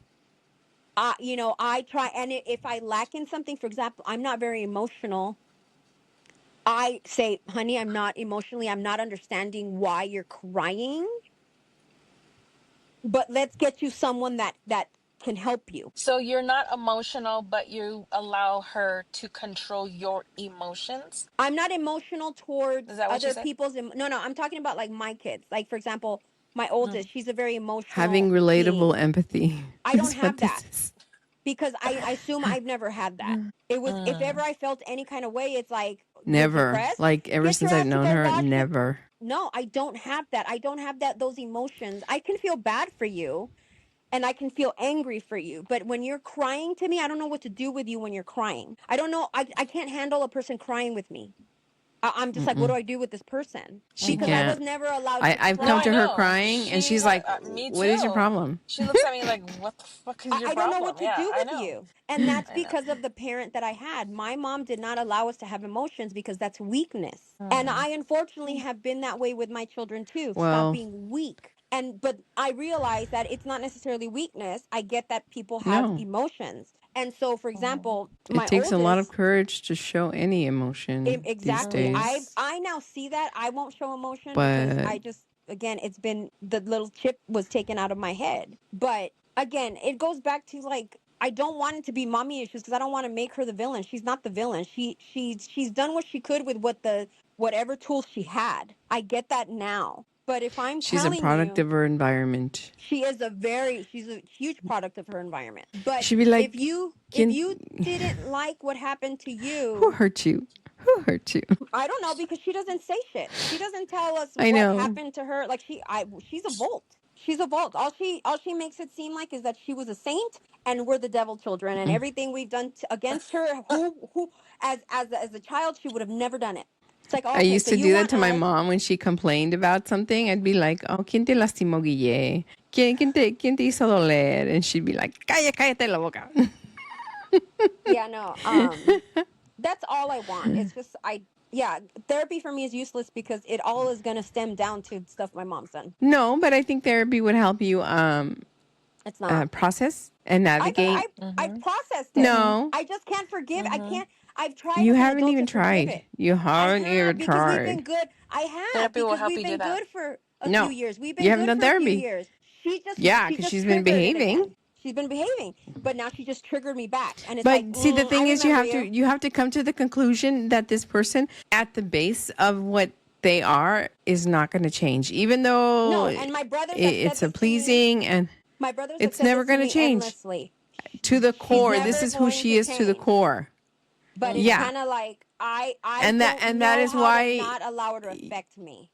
I try, and if I lack in something, for example, I'm not very emotional. I say, honey, I'm not emotionally, I'm not understanding why you're crying, but let's get you someone that can help you. So you're not emotional, but you allow her to control your emotions. I'm not emotional towards Is that what you other said? people's. No, I'm talking about like my kids. Like, for example, my oldest, she's a very Having emotional relatable being. empathy I don't is what have this that is. because I assume I've never had that. It was, if ever Mm. I felt any kind of way, it's like, you're Never. depressed, Like ever get your since I've ass to known bed, her, wash your. never. No, I don't have that. I don't have those emotions. I can feel bad for you and I can feel angry for you. But when you're crying to me, I don't know what to do with you when you're crying. I don't know. I can't handle a person crying with me. I'm just like, what do Mm-mm. I do with this person? She Because I Mm-hmm. was can't. never allowed to I've No, come I to her cry. know. crying and She she's has, like, me what is your too. problem? She looks at me like, what the fuck is your I don't know problem? what to Yeah, do I with know. you. And that's I know. because of the parent that I had. My mom did not allow us to have emotions because that's weakness. And Mm. I unfortunately have been that way with my children too. Stop Well, being weak. But I realize that it's not necessarily weakness. I get that people have no. emotions. And so, for Mhm. example, It my takes a lot of oldest, courage to show any emotion these exactly. I days. I now see that I won't show emotion because But I just, again, it's been, the little chip was taken out of my head. But again, it goes back to like, I don't want it to be mommy issues because I don't want to make her the villain. She's not the villain. She's done what she could with whatever tools she had. I get that now. But if I'm she's a telling product you, of her environment. she's a huge product of her environment. But She'd be if like, you if Can, you didn't like what happened to who you, hurt you? Who hurt you? I don't know because she doesn't say shit. She doesn't tell us I what know. happened to her. Like, she's a volt. She's a volt. All she makes it seem like is that she was a saint and we're the devil children and everything we've done against her. Who as a child she would have never done it. It's like, I okay, used so to you do that want to my us? mom when she complained about something. I'd be like, oh, ¿quién te lastimó, Guille? ¿Quién te hizo doler? And she'd be like, cállate la boca. Yeah, no. That's all I want. It's just yeah, therapy for me is useless because it all is gonna stem down to stuff my mom's done. No, but I think therapy would help you It's not. process and navigate. I Mhm. processed it. Mhm. No, I just can't forgive. I Mhm. can't. I've tried you as an haven't adult even to forgive tried. it. You I haven't have even because we've tried. been good. I have Therapy will because help we've you do been that. good for a few No, years. We've you been haven't good done for a few therapy. years. Yeah, She because just she's been triggered it behaving. again. She's been behaving, but now she just triggered me back, and it's like, But see, the I thing is, remember you. you have to come to the conclusion that this person, at the base of what they are, is not going to change, even though No, and my brothers have said it's a this to me. pleasing and My brothers have it's said never this to going to me change endlessly. to the She's core. This never is who going to she is to the change. core. But it's Yeah, kind of like I and don't that know is how to why not allow her to affect me.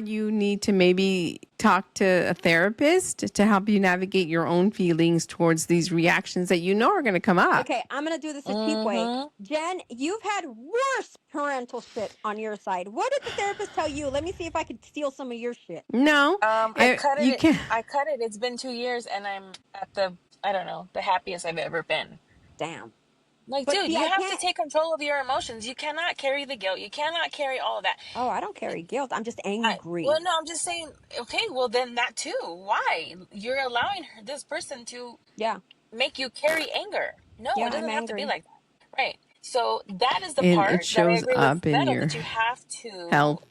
you need to maybe talk to a therapist to help you navigate your own feelings towards these reactions that you know are going to come up. Okay, I'm gonna do this a cheap way. Mhm. Jen, you've had worse parental shit on your side. What did the therapist tell you? Let me see if I could steal some of your shit. No, I cut you it. can. I cut it. It's been 2 years, and I'm at the, I don't know, the happiest I've ever been. Damn. Like, But dude, see, you I have to can't. take control of your emotions. You cannot carry the guilt. You cannot carry all of that. Oh, I don't carry guilt. I'm just Well, angry. no, I'm just saying. Okay, well then that too. Why you're allowing this person to Yeah, make you carry anger? No, yeah, it I'm doesn't have to be angry. like that, right? So that is the It part that I shows agree with up in Beto your that you have to health.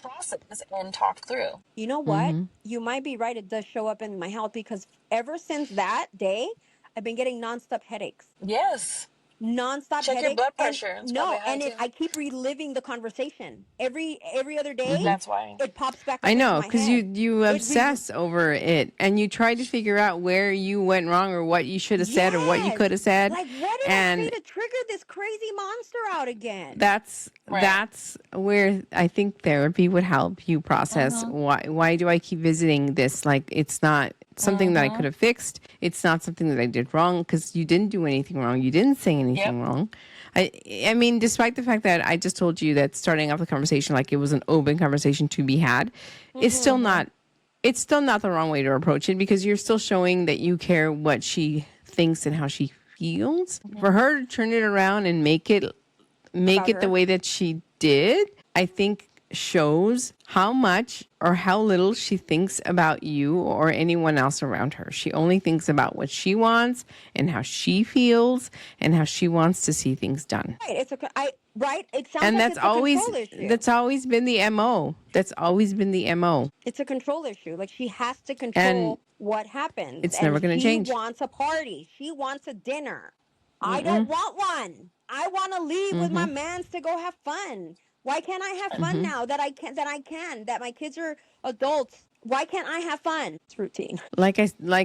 process and talk through. You know what? You might be right. It does show up in my health because ever since that day, I've been getting nonstop headaches. Yes, Nonstop check your headaches, blood and pressure. It's probably no, high and too. I keep reliving the conversation every other day. That's why. It pops back I up into know, my because head. you It obsess over it and you try to figure out where you went wrong or what you should have said or what you Yes. could have said. Like, what did I say And to trigger this crazy monster out again? Right. that's where I think therapy would help you process Mhm. why do I keep visiting this? Like, it's not something that I could Mhm. have fixed. It's not something that I did wrong because you didn't do anything wrong. You didn't say Yep. anything wrong. I I mean, despite the fact that I just told you that starting off the conversation like it was an open conversation to be had, it's Mm-hmm. still Mhm. not it's still not the wrong way to approach it because you're still showing that you care what she thinks and how she feels. For her to turn it around and make About it the her. way that she did, I think shows how much or how little she thinks about you or anyone else around her. She only thinks about what she wants and how she feels and how she wants to see things done. Right. Right. It sounds And like it's a control issue. that's always been the MO. That's always been the MO. It's a control issue. Like she has to And control what happens. it's And never going to she change. wants a party. She wants a dinner. I don't want one. I want to leave with my mans to go have fun. Why can't I have fun now that I can that my kids are adults? Why can't I have fun? It's routine. Like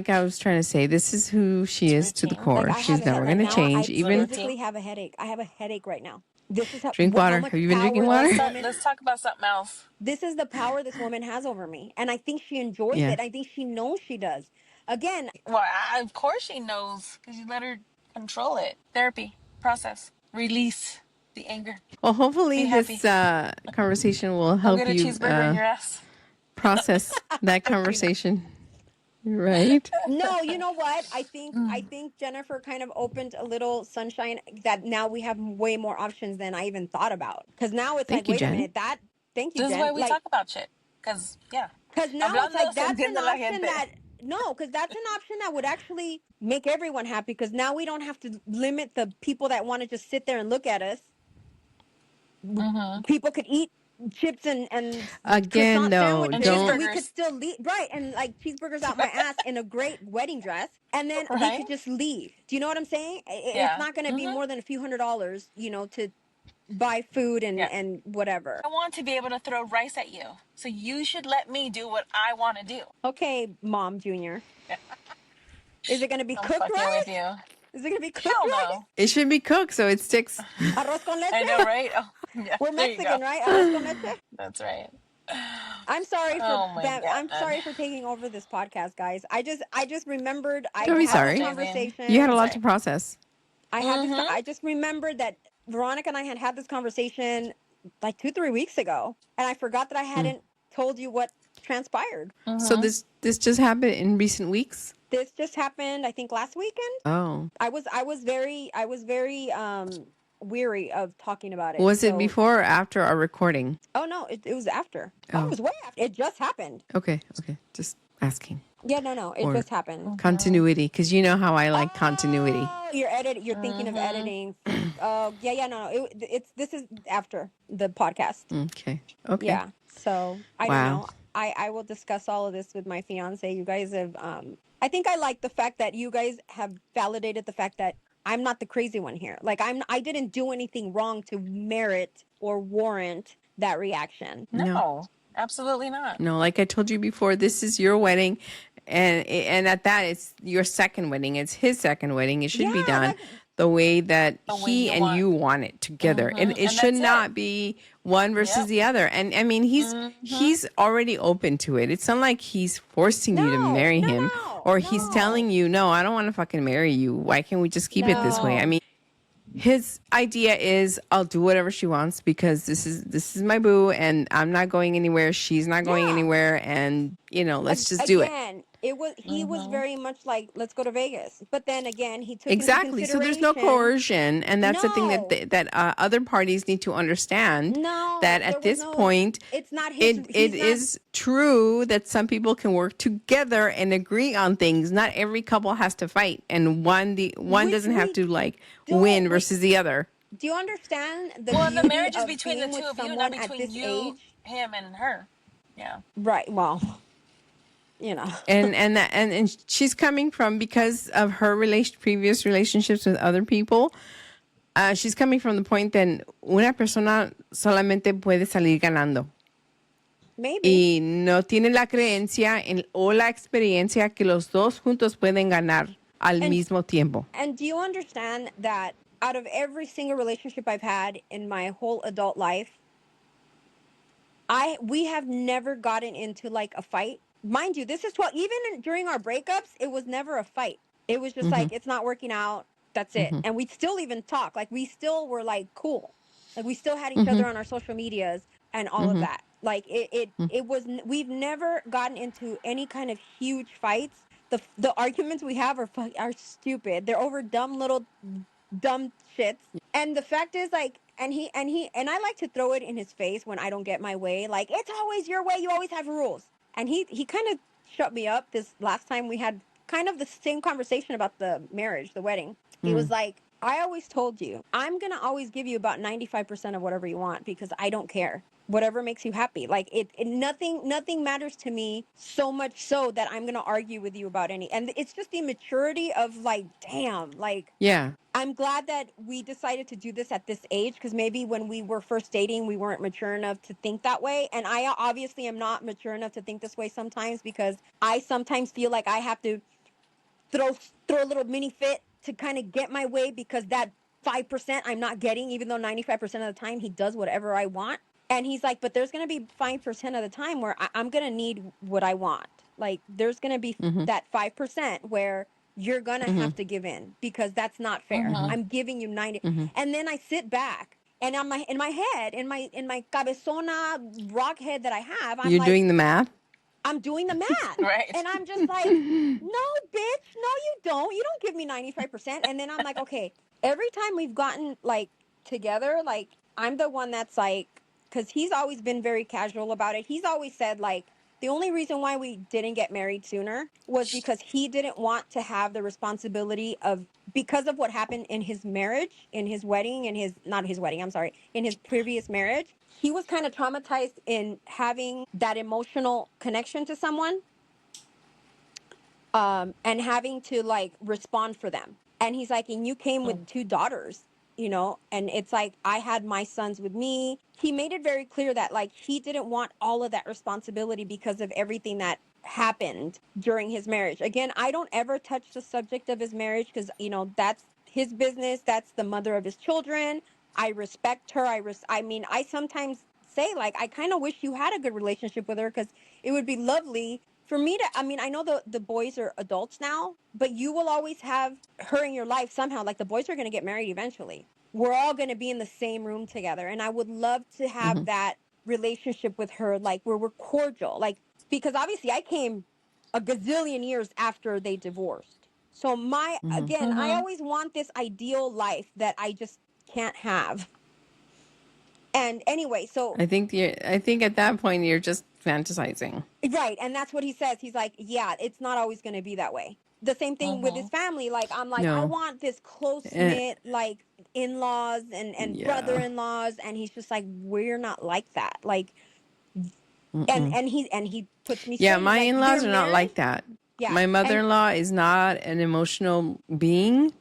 I was trying to say, this is who she is to the routine. core. Like I She's have never going to change. I Even physically have a headache. I have a headache right now. This is how drink how water. much Have you been drinking power water? this woman. Let's talk about something else. This is the power this woman has over me, and I think she enjoys Yeah. it. I think she knows she does. Again, Well, of course she knows because you let her control it. Therapy, process, release the anger. Well, hopefully Be happy. this conversation will I'll help get a you cheeseburger in your ass. process that conversation. Right? no, you know what? I think Jennifer kind of opened a little sunshine that now we have way more options than I even thought about. Because now it's Thank like, you, wait a Jen. minute, thank you, This is Jen. why we Like, talk about shit. Because, yeah. because now it's Hablando like se that's an entiende la option gente. that no, because that's an option that would actually make everyone happy. Because now we don't have to limit the people that want to just sit there and look at us. People could eat chips and Again, croissant though, sandwiches, And and we could cheeseburgers. still leave. Right, and like cheeseburgers out my ass in a great wedding dress, and then we Right? could just leave. Do you know what I'm saying? It's Yeah. not going to be more than a few $100s, to buy food Yeah. and whatever. I want to be able to throw rice at you. So you should let me do what I want to do. Okay, Mom Junior. Is it going to be I'm cooked fucking with rice? you. Is it going to be cooked Hell rice? no. it should be cooked so it sticks. Arroz con leche? I know, right? Oh, yeah. We're There you Mexican, go. right? Arroz con leche? That's right. I'm sorry Oh my I'm God. sorry for taking over this podcast, guys. I just remembered I Don't be had this sorry. conversation. You had a That's lot right. to process. I just remembered that Veronica and I had this conversation like 2-3 weeks ago, and I forgot that I hadn't told you what transpired. So this just happened in recent weeks? This just happened, I think, last weekend. Oh. I was very weary of talking about it. Was it so- before or after our recording? Oh no, it was after. Oh, it was way after. It just happened. Okay. Just asking. Yeah, no, it Or- just happened. Continuity, because you know how I like continuity. Oh, you're thinking of editing. Oh, yeah, no. This is after the podcast. Okay. Yeah. So I Wow. don't know. I will discuss all of this with my fiance. You guys have I think I like the fact that you guys have validated the fact that I'm not the crazy one here. Like I didn't do anything wrong to merit or warrant that reaction. No, absolutely not. No, like I told you before, this is your wedding, and at that, it's your second wedding. It's his second wedding. It should be Yeah, done the way that The way he you and want. you want it together, and it And should that's not be one versus Yep. the other. And I mean, he's already open to it. It's not like he's forcing you to No, marry no, him, or he's no. telling you, no, I don't want to fucking marry you. Why can't we just keep it this way? No. I mean, his idea is I'll do whatever she wants because this is my boo and I'm not going anywhere. She's not going Yeah. anywhere, and let's just do it. Again, he was very much like, let's go to Vegas. But then again, he took Exactly. into So there's no consideration- coercion, and that's the thing No. that other parties need to understand. No, that there at was this no- point, it's not his. it he's not- is true that some people can work together and agree on things. Not every couple has to fight, and one Which doesn't have we to like don't- win we- versus the other. Do you understand the Well, and the beauty marriage is of between the being two with of you, not someone at between this you, age? him, and her. Yeah. Right. Well, And she's coming from, because of her previous relationships with other people. She's coming from the point that una persona solamente puede salir ganando. maybe. Y no tiene la creencia o la experiencia que los dos juntos pueden ganar al mismo tiempo. And do you understand that out of every single relationship I've had in my whole adult life, we have never gotten into like a fight. Mind you, this is 12. Even during our breakups, it was never a fight. It was just like, it's not working out. That's it. And we'd still even talk. Like we still were like cool. Like we still had each other on our social medias and all of that. Like it was. We've never gotten into any kind of huge fights. The arguments we have are stupid. They're over dumb little dumb shits. And the fact is, like, and I like to throw it in his face when I don't get my way. Like, it's always your way. You always have rules. And he kind of shut me up this last time we had kind of the same conversation about the marriage, the wedding. He was like, I always told you, I'm going to always give you about 95% of whatever you want because I don't care. Whatever makes you happy. Like nothing matters to me so much so that I'm going to argue with you about any. And it's just the maturity of like, damn, like Yeah. I'm glad that we decided to do this at this age because maybe when we were first dating, we weren't mature enough to think that way. And I obviously am not mature enough to think this way sometimes because I sometimes feel like I have to throw a little mini fit to kind of get my way because that 5% I'm not getting, even though 95% of the time he does whatever I want. And he's like, but there's going to be 5% of the time where I'm going to need what I want. Like, there's going to be that 5% where you're going to have to give in because that's not fair. Mm-hmm. I'm giving you 90. And then I sit back and in my head, in my cabezona rock head that I have, I'm You're like, doing the math? I'm doing the math. Right. And I'm just like, no, bitch, no, you don't. You don't give me 95%. And then I'm like, okay, every time we've gotten like together, like I'm the one that's like, because he's always been very casual about it. He's always said, like, the only reason why we didn't get married sooner was because he didn't want to have the responsibility of, because of what happened in his marriage, in his wedding, in his, not his wedding, I'm sorry, in his previous marriage. He was kind of traumatized in having that emotional connection to someone and having to like respond for them. And he's like, and you came with two daughters, you know, and it's like, I had my sons with me. He made it very clear that like he didn't want all of that responsibility because of everything that happened during his marriage. Again, I don't ever touch the subject of his marriage because, you know, that's his business. That's the mother of his children. I respect her. I mean, I sometimes say like, I kind of wish you had a good relationship with her because it would be lovely for me to, I mean, I know the boys are adults now, but you will always have her in your life somehow. Like the boys are going to get married eventually. We're all going to be in the same room together. And I would love to have that relationship with her, like where we're cordial. Like, because obviously I came a gazillion years after they divorced. So again, I Mm-hmm. always want this ideal life that I just can't have. And anyway, so I think at that point you're just fantasizing. right. And that's what he says. He's like, yeah, it's not always going to be that way. The same thing with his Mm-hmm. family. Like, I'm like, I No. want this close Uh, knit, like in-laws and yeah. brother-in-laws. And he's just like, we're not like that. Like, Mm-mm. and he puts me Yeah, straight. He's my like, your in-laws are not marriage. like that. Yeah. My And mother-in-law is not an emotional being.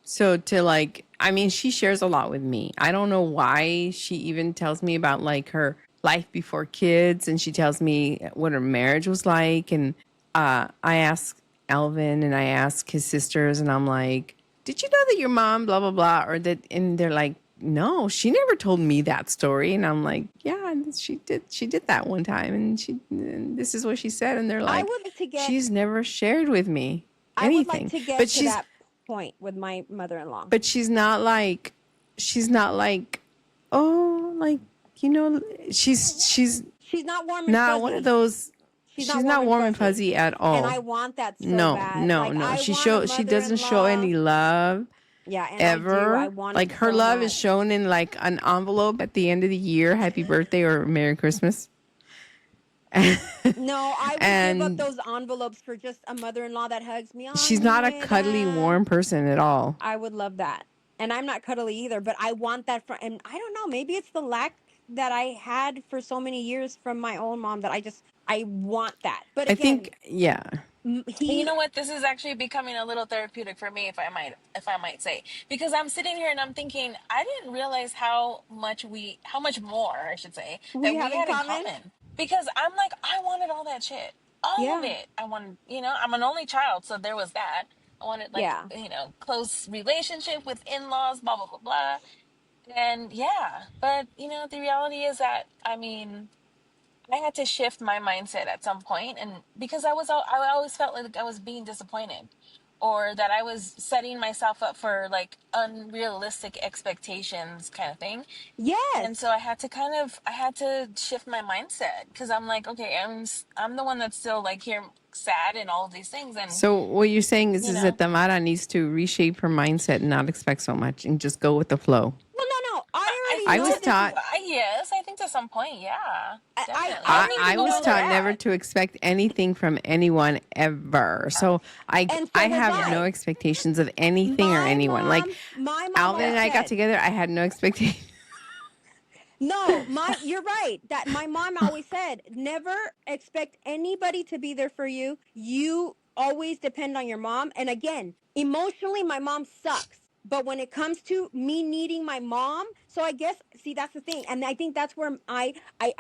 So to like, I mean, she shares a lot with me. I don't know why she even tells me about like her life before kids, and she tells me what her marriage was like. And I ask Alvin and I ask his sisters, and I'm like, "Did you know that your mom blah blah blah?" Or that, and they're like, "No, she never told me that story." And I'm like, "Yeah, she did. She did that one time, and this is what she said." And they're I like, would like to get, "She's never shared with me I would like anything." to But get to she's that point with my mother-in-law. but she's not like, oh, like, you know, she's She's not warm and not one of fuzzy. those. She's not She's warm not and warm and fuzzy. fuzzy at And all. I want that so No, bad. no, Like, no. I want a She doesn't show mother-in-law. any love Yeah, and I do. I ever. want it Like her so love is much. shown in like an envelope at the end of the year, happy birthday or Merry Christmas. No, I would give up And those envelopes for just a mother-in-law that hugs me. she's Ay, not a cuddly, nuera. warm person at all. I would love that. And I'm not cuddly either, but I want that from, and I don't know, maybe it's the lack that I had for so many years from my own mom that I want that. But I again, think, yeah. And you he, know what? This is actually becoming a little therapeutic for me, if I might say, because I'm sitting here and I'm thinking, I didn't realize how much more, I should say, we that we have in had in common. common. Because I'm like, I wanted all that shit, all of Yeah. it. I wanted, I'm an only child, so there was that. I wanted like, Yeah. close relationship with in-laws, blah blah blah blah. And yeah, but the reality is that I mean. I had to shift my mindset at some point, and because I always felt like I was being disappointed, or that I was setting myself up for like unrealistic expectations kind of thing. And so Yes. I had to shift my mindset because I'm like, okay, I'm the one that's still like here sad and all of these things. And, So what you're saying you is that know, Tamara needs to reshape her mindset and not expect so much and just go with the flow. Well, no. I I already I think know was to, this is. taught yes, I think to some point, yeah, definitely. I I I, don't even I know was where they're taught remember, never at. to expect anything from anyone ever. So and I so was have Yeah. no I. expectations of anything or anyone. Like My mom Alvin always and I got said, together, I had no expectation. no, you're right. That my mom always said, never expect anybody to be there for you. You always depend on your mom. And again, emotionally, my mom sucks. But when it comes to me needing my mom, so I guess, see, that's the thing. And I think that's where I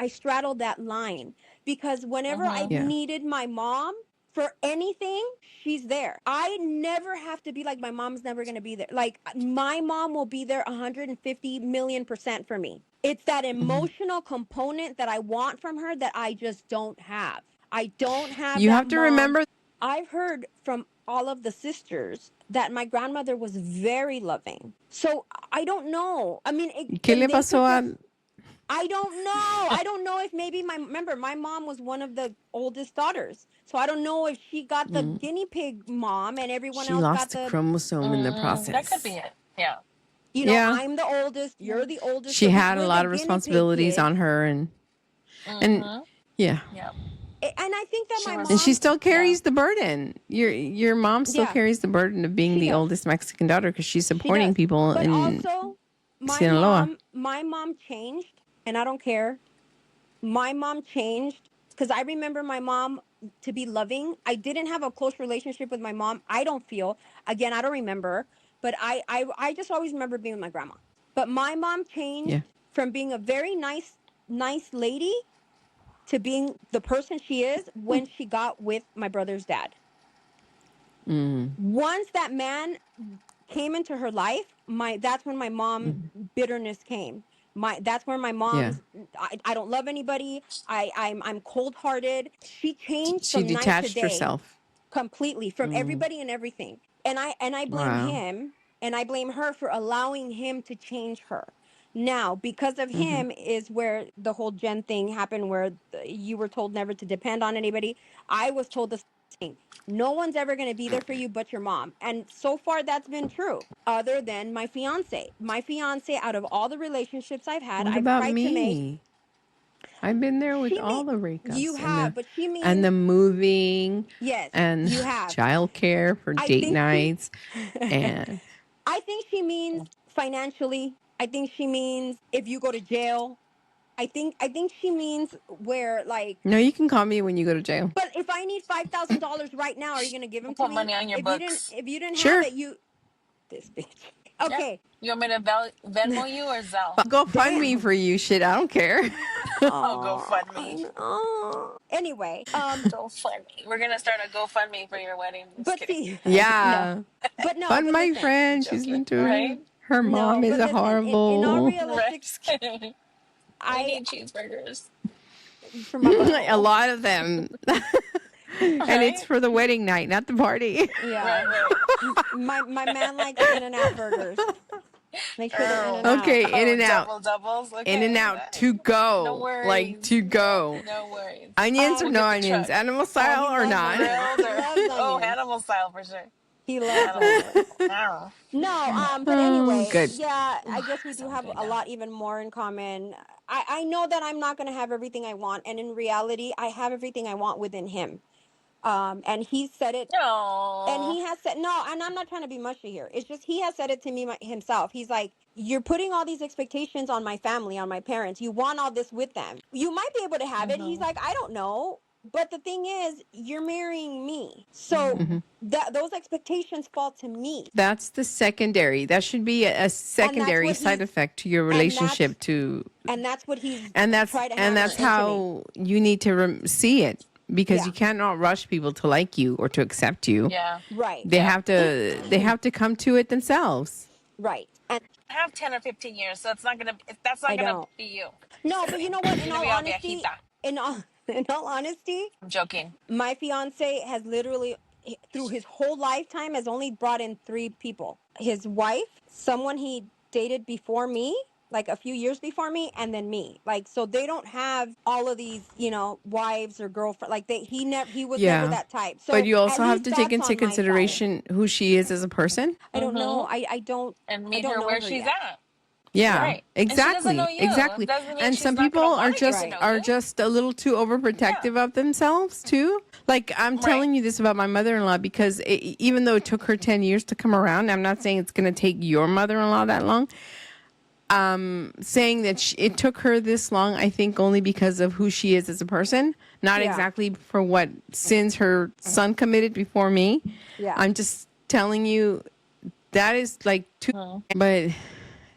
straddled that line, because whenever I've Mm-hmm. Yeah. needed my mom for anything, she's there. I never have to be like, my mom's never going to be there. Like, my mom will be there 150 million% for me. It's that Mhm. emotional component that I want from her that I just don't have. I don't have You that have to mom. remember. I've heard from all of the sisters that my grandmother was very loving. So I don't know. I mean, ¿Qué and le they pasó could a? just, I don't know. I don't know if maybe remember, my mom was one of the oldest daughters. So I don't know if she got the Mm, guinea pig mom and everyone she else lost got a the, chromosome in the That could be process. it. Yeah. Yeah, I'm the oldest, you're Yeah. the oldest. she So had a we're the lot of guinea pig responsibilities kids. on her, and Mm-hmm. yeah, Yeah. And I think that She my and was. she mom, still Yeah. carries the burden. Your mom still yeah, carries the burden of being she the does. oldest Mexican daughter because she's She supporting does. people But in also, Sinaloa. my mom changed, and I don't care. My mom changed because I remember my mom to be loving. I didn't have a close relationship with my mom. I don't feel. Again, I don't remember, but I just always remember being with my grandma. But my mom Yeah. changed from being a very nice lady to being the person she is when she got with my brother's dad. Mm, Once that man came into her life, that's when my mom mm, bitterness came. That's where my yeah. mom's, I don't love anybody. I'm cold hearted. She changed She from night to detached day herself. completely from Mm, everybody and everything. And I blame wow. him and I blame her for allowing him to change her. Now, because of Hmm. him is where the whole Jen thing happened, where you were told never to depend on anybody. I was told the same thing. No one's ever going to be there for you but your mom. And so far that's been true, other than my fiance. My fiance, out of all the relationships I've had, What I've about tried to make, me? I've been there with she all mean, the you breakups have, but she and means, the moving yes, and you have. childcare for I date think she nights and I think she means financially. I think she means if you go to jail. I think she means where, like, no, you can call me when you go to jail. but if I need $5,000 right now, are you gonna give I'll them to put me? money on your If you didn't books. if you didn't have Sure. it, you, this bitch. Yeah. Okay. You want me to Venmo you or Zelle? I'll go fund me Damn. for you. Shit, I don't care. Oh, Oh, GoFundMe. anyway, GoFundMe. We're gonna start a GoFundMe for your wedding. Just but kidding. see, no, Yeah. but Fund my listen, I'm friend. She's joking. been Right? to her no, mom is but a listen. In all horrible. realistic, Right. We I need cheeseburgers. for my A butthole. lot of them. And it's Right? for the wedding night, not the party. Yeah, Right, right. my man likes In-N-Out burgers. Make sure they're In Oh, and Out. Okay, in oh, and out. doubles. In and Okay, out nice. to No go. Like worries. to Yeah, go. no worries. Onions or We'll Um, no get the onions? truck. Animal oh, style he or loves not? onions. Grilled He or loves oh, onions. animal style for sure. He loves Animal onions. style. Wow. No, but Oh, anyway, good. yeah, Ooh, I guess we do sounds have good a now. lot even more in common. I know that I'm not gonna have everything I want, and in reality, I have everything I want within him. And he said it, and Oh, he has said, no, and I'm not trying to be mushy here. It's just he has said it to me himself. He's like, you're putting all these expectations on my family, on my parents. You want all this with them. You might be able to have it. He's mm-hmm, like, I don't know. But the thing is, you're marrying me. So mm-hmm. those expectations fall to me. That's the secondary. That should be a And that's secondary what side he's effect to your and that's relationship to and that's what he's and that's tried to and hammer that's into me. how you need to see it because Yeah. you cannot rush people to like you or to accept you. Yeah, Right. They yeah. have to they have to come to it themselves. Right. And I have 10 or 15 years, so that's not I gonna don't. be you. Just No, but you kidding. know what? You're gonna be all viejita. In all in all honesty, I'm joking. my fiance has literally through his whole lifetime has only brought in 3 people. His wife, someone he dated before me, like a few years before me, and then me. Like, so they don't have all of these, wives or girlfriend. Like he was never Yeah. that type. But So you at also have least to take that's into on my side. consideration who she is as a person. I don't know. Mm-hmm. I And meet don't her know where her she's yet. at. Yeah, Yeah. Right. And she doesn't know exactly. you. Exactly. Doesn't mean And she's some not people gonna are want to get to just know are you. just a little too overprotective of themselves too. Like I'm Right. telling you this about my mother-in-law because even though it took her 10 years to come around, I'm not saying it's going to take your mother-in-law that long. Saying that it took her this long, I think only because of who she is as a person, not Yeah. exactly for what sins her son committed before me. Yeah. I'm just telling you that is like too, but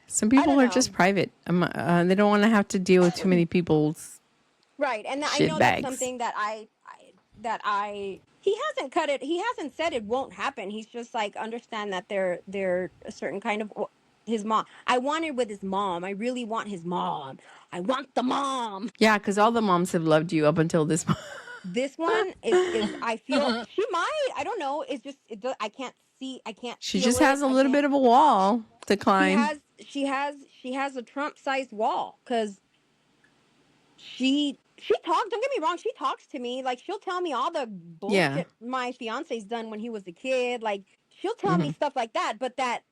some I people don't are know. just private. They don't want to have to deal with too many people's Right. And I shit know that's bags. something that he hasn't cut it. He hasn't said it won't happen. He's just like, understand that they're a certain kind of his mom. I want it with his mom. I really want his mom. I want the mom. Yeah, because all the moms have loved you up until this point. This one is I feel she might. I don't know. It's just I can't see. I can't She feel just it. has a I little can't. bit of a wall to She climb. has a Trump-sized wall because she talks. Don't get me wrong. She talks to me like she'll tell me all the Yeah. bullshit my fiance's done when he was a kid. Like she'll tell me Hmm. stuff like that. But that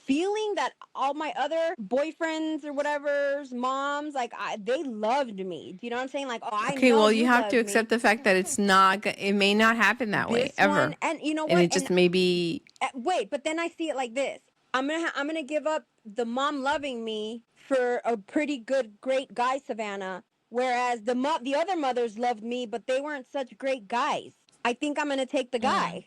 feeling that all my other boyfriends or whatever's moms like they loved me. Do you know what I'm saying? Like, oh, I Okay, know well, you you have to love me. accept the fact that it may not happen that way This one, ever. and you know And what? it And just may be, wait, but then I see it like this. I'm gonna give up the mom loving me for a pretty good, great guy, Savannah. Whereas the other mothers loved me, but they weren't such great guys. I think I'm gonna take the guy.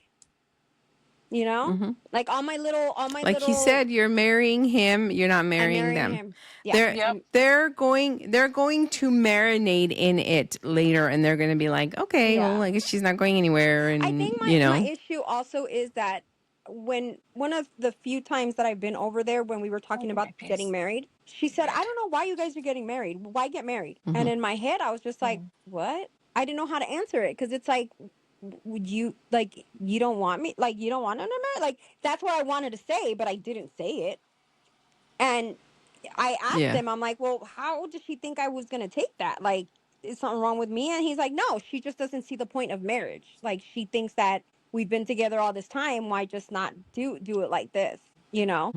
You know, like like he said, you're marrying him, you're not I'm marrying marrying them. him. Yeah, They're Yep. they're going to marinate in it later and they're going to be like, okay, well, yeah. I guess she's not going anywhere I and think my issue also is that when one of the few times that I've been over there when we were I'll talking do about my getting face. married, she said, "I Right. don't know why you guys are getting married. Why get married?" And Mhm. in my head, I was just like, Mm. "What?" I didn't know how to answer it because it's like, would you like you don't want me like you don't want to marry? Like that's what I wanted to say, but I didn't say it. And I asked Yeah. him, I'm like, well, how did she think I was going to take that? Like, is something wrong with me? And he's like, no, she just doesn't see the point of marriage. Like, she thinks that we've been together all this time. Why just not do it like this? You know,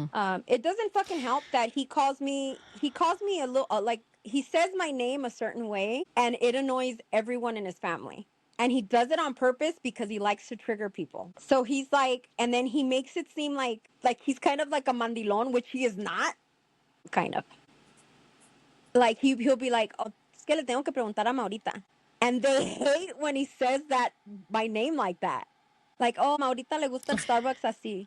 it doesn't fucking help that he calls me a little, like, he says my name a certain way and it annoys everyone in his family. And he does it on purpose because he likes to trigger people. So he's like, and then he makes it seem like he's kind of like a mandilon, which he is not, kind of. Like he'll be like, oh, es que le tengo que preguntar a Maurita. And they hate when he says that my name like that. Like, oh, Maurita le gusta el Starbucks así.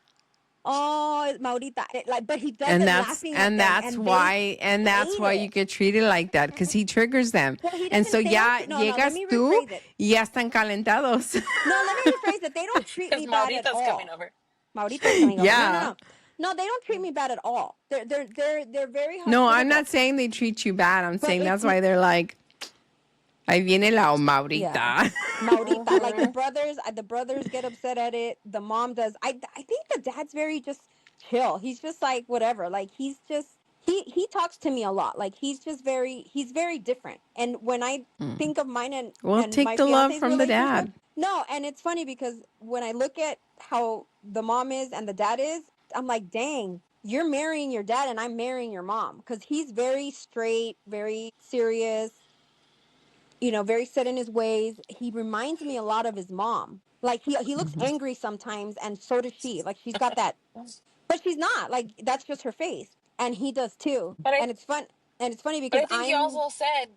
Oh, Maurita. Like, but he does And it that's laughing at and them, that's and they why and that's hate why you it. get treated like that because he triggers them. Well, he And so doesn't. They don't. ya No, no. Let llegas me tú rephrase it. y ya están calentados. No, let me rephrase it. They don't treat Because me bad at Maurita's coming all. over. Maurita's coming over. No, no, Yeah. no. No, they don't treat me bad at all. They're very No, I'm hospitable. not saying they treat you bad. I'm But saying it's that's why they're like, ahí viene la yeah. Maurita. Maurita, like Mm-hmm. the brothers get upset at it. The mom does. I think the dad's very just chill. He's just like whatever. Like he's just he talks to me a lot. Like he's very different. And when I think of mine Well, and take my the love fiance's from the relationship, dad. no, and it's funny because when I look at how the mom is and the dad is, I'm like, dang, you're marrying your dad and I'm marrying your mom because he's very straight, very serious, very set in his ways. He reminds me a lot of his mom. Like he looks angry sometimes, and so does she. Like she's got that, but she's not. Like that's just her face, and he does too. But I And it's fun, and it's funny but because I think you I'm also said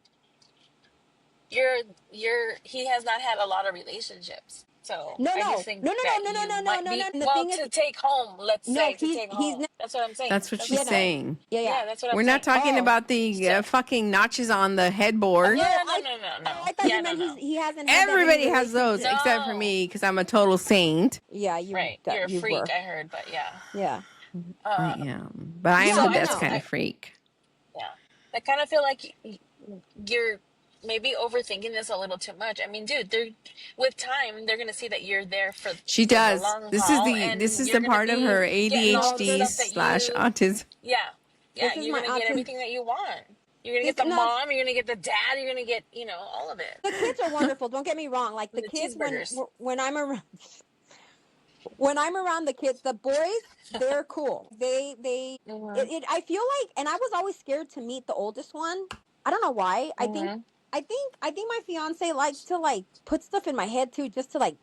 he has not had a lot of relationships. So no I just no think no no no that no no you no no might no no. be And the well thing is, to take home, let's no, say to take he's home. That's what I'm saying. That's what That's what she's I'm yeah no saying. saying. yeah yeah Yeah, that's what I'm We're not saying. talking oh about the So fucking notches on the headboard. oh yeah, no, I no, no, oh no. I thought Yeah, you no, meant no. he hasn't had that many Everybody has those relationships. except for No. me because I'm a total saint. Yeah, Right. You're a you freak, were I heard, but yeah. yeah I Um am, but I yeah am so the I I best just know kind of freak. yeah. I kind of feel like you're maybe overthinking this a little too much. I mean, dude, they're with time they're gonna see that you're there She for the does. long This is haul, the and this is you're the gonna part of her be getting all the No, ADHD stuff that slash you, autism. yeah, yeah, this is you're my gonna get autism. everything that you want. You're gonna This get the no, mom, you're gonna get the dad, you're gonna get, you know, all of it. the kids are wonderful. Don't get me wrong. Like And the the kids, cheeseburgers. when I'm around, when I'm around the kids, the boys, they're cool. Mm-hmm. I feel like, and I was always scared to meet the oldest one. I don't know why. Mm-hmm. I think my fiance likes to like put stuff in my head too, just to like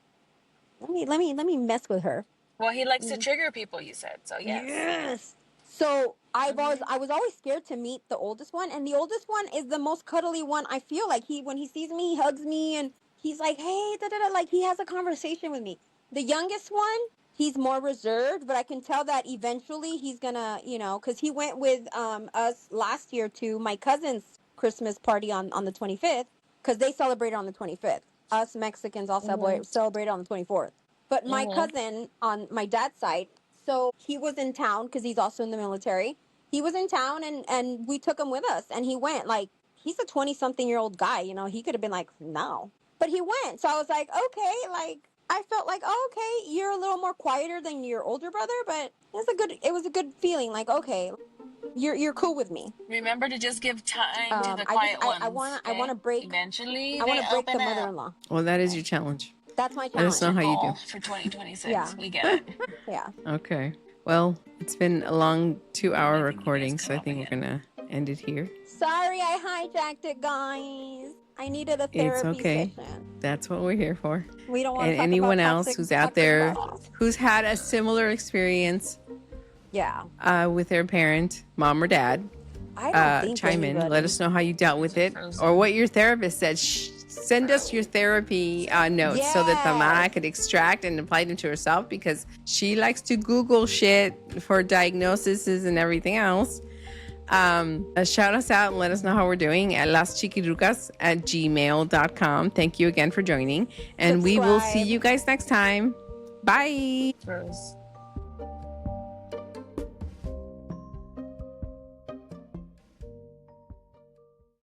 let me mess with her. Well, he likes to Mm. trigger people, you said, so yes. Yes. So Mm-hmm. I was always scared to meet the oldest one, and the oldest one is the most cuddly one. I feel like when he sees me, he hugs me, and he's like, "Hey, da da da," like he has a conversation with me. The youngest one, he's more reserved, but I can tell that eventually he's gonna, you know, because he went with us last year to my cousin's Christmas party on the 25th, because they celebrated on the 25th. Us Mexicans all Mm-hmm. celebrated on the 24th. But my Mm-hmm. cousin on my dad's side, so he was in town because he's also in the military. He was in town, and we took him with us, and he went. Like, he's a 20-something-year-old guy, you know, he could have been like, no. But he went. So I was like, okay, like I felt like, oh, okay, you're a little more quieter than your older brother, but it was a good feeling, like, okay, you're cool with me. Remember to just give time to the quiet ones, I okay? wanna break Eventually I they wanna break the open mother up. in law. Well, that is your challenge. That's my Let us That's know your challenge. how you do. goal for 2026. Yeah. We get it. Yeah. Okay. Well, it's been a long 2-hour I think you guys recording, come so I up think we're again. gonna end it here. Sorry I hijacked it, guys. I needed a It's therapy okay. session. That's what we're here for. We don't want And to talk about anyone else who's out toxic there spouses. who's had a similar experience Yeah. with their parent, mom or dad, I don't think chime in. Let anybody. us know how you dealt with it or Frozen. what your therapist said. Send us your therapy notes so that Yes. Thamara could extract and apply them to herself because she likes to Google shit for diagnoses and everything else. Shout us out and let us know how we're doing at laschiquirucas@gmail.com. Thank you again for joining. And we will see Subscribe. you guys next time. Bye. Froze.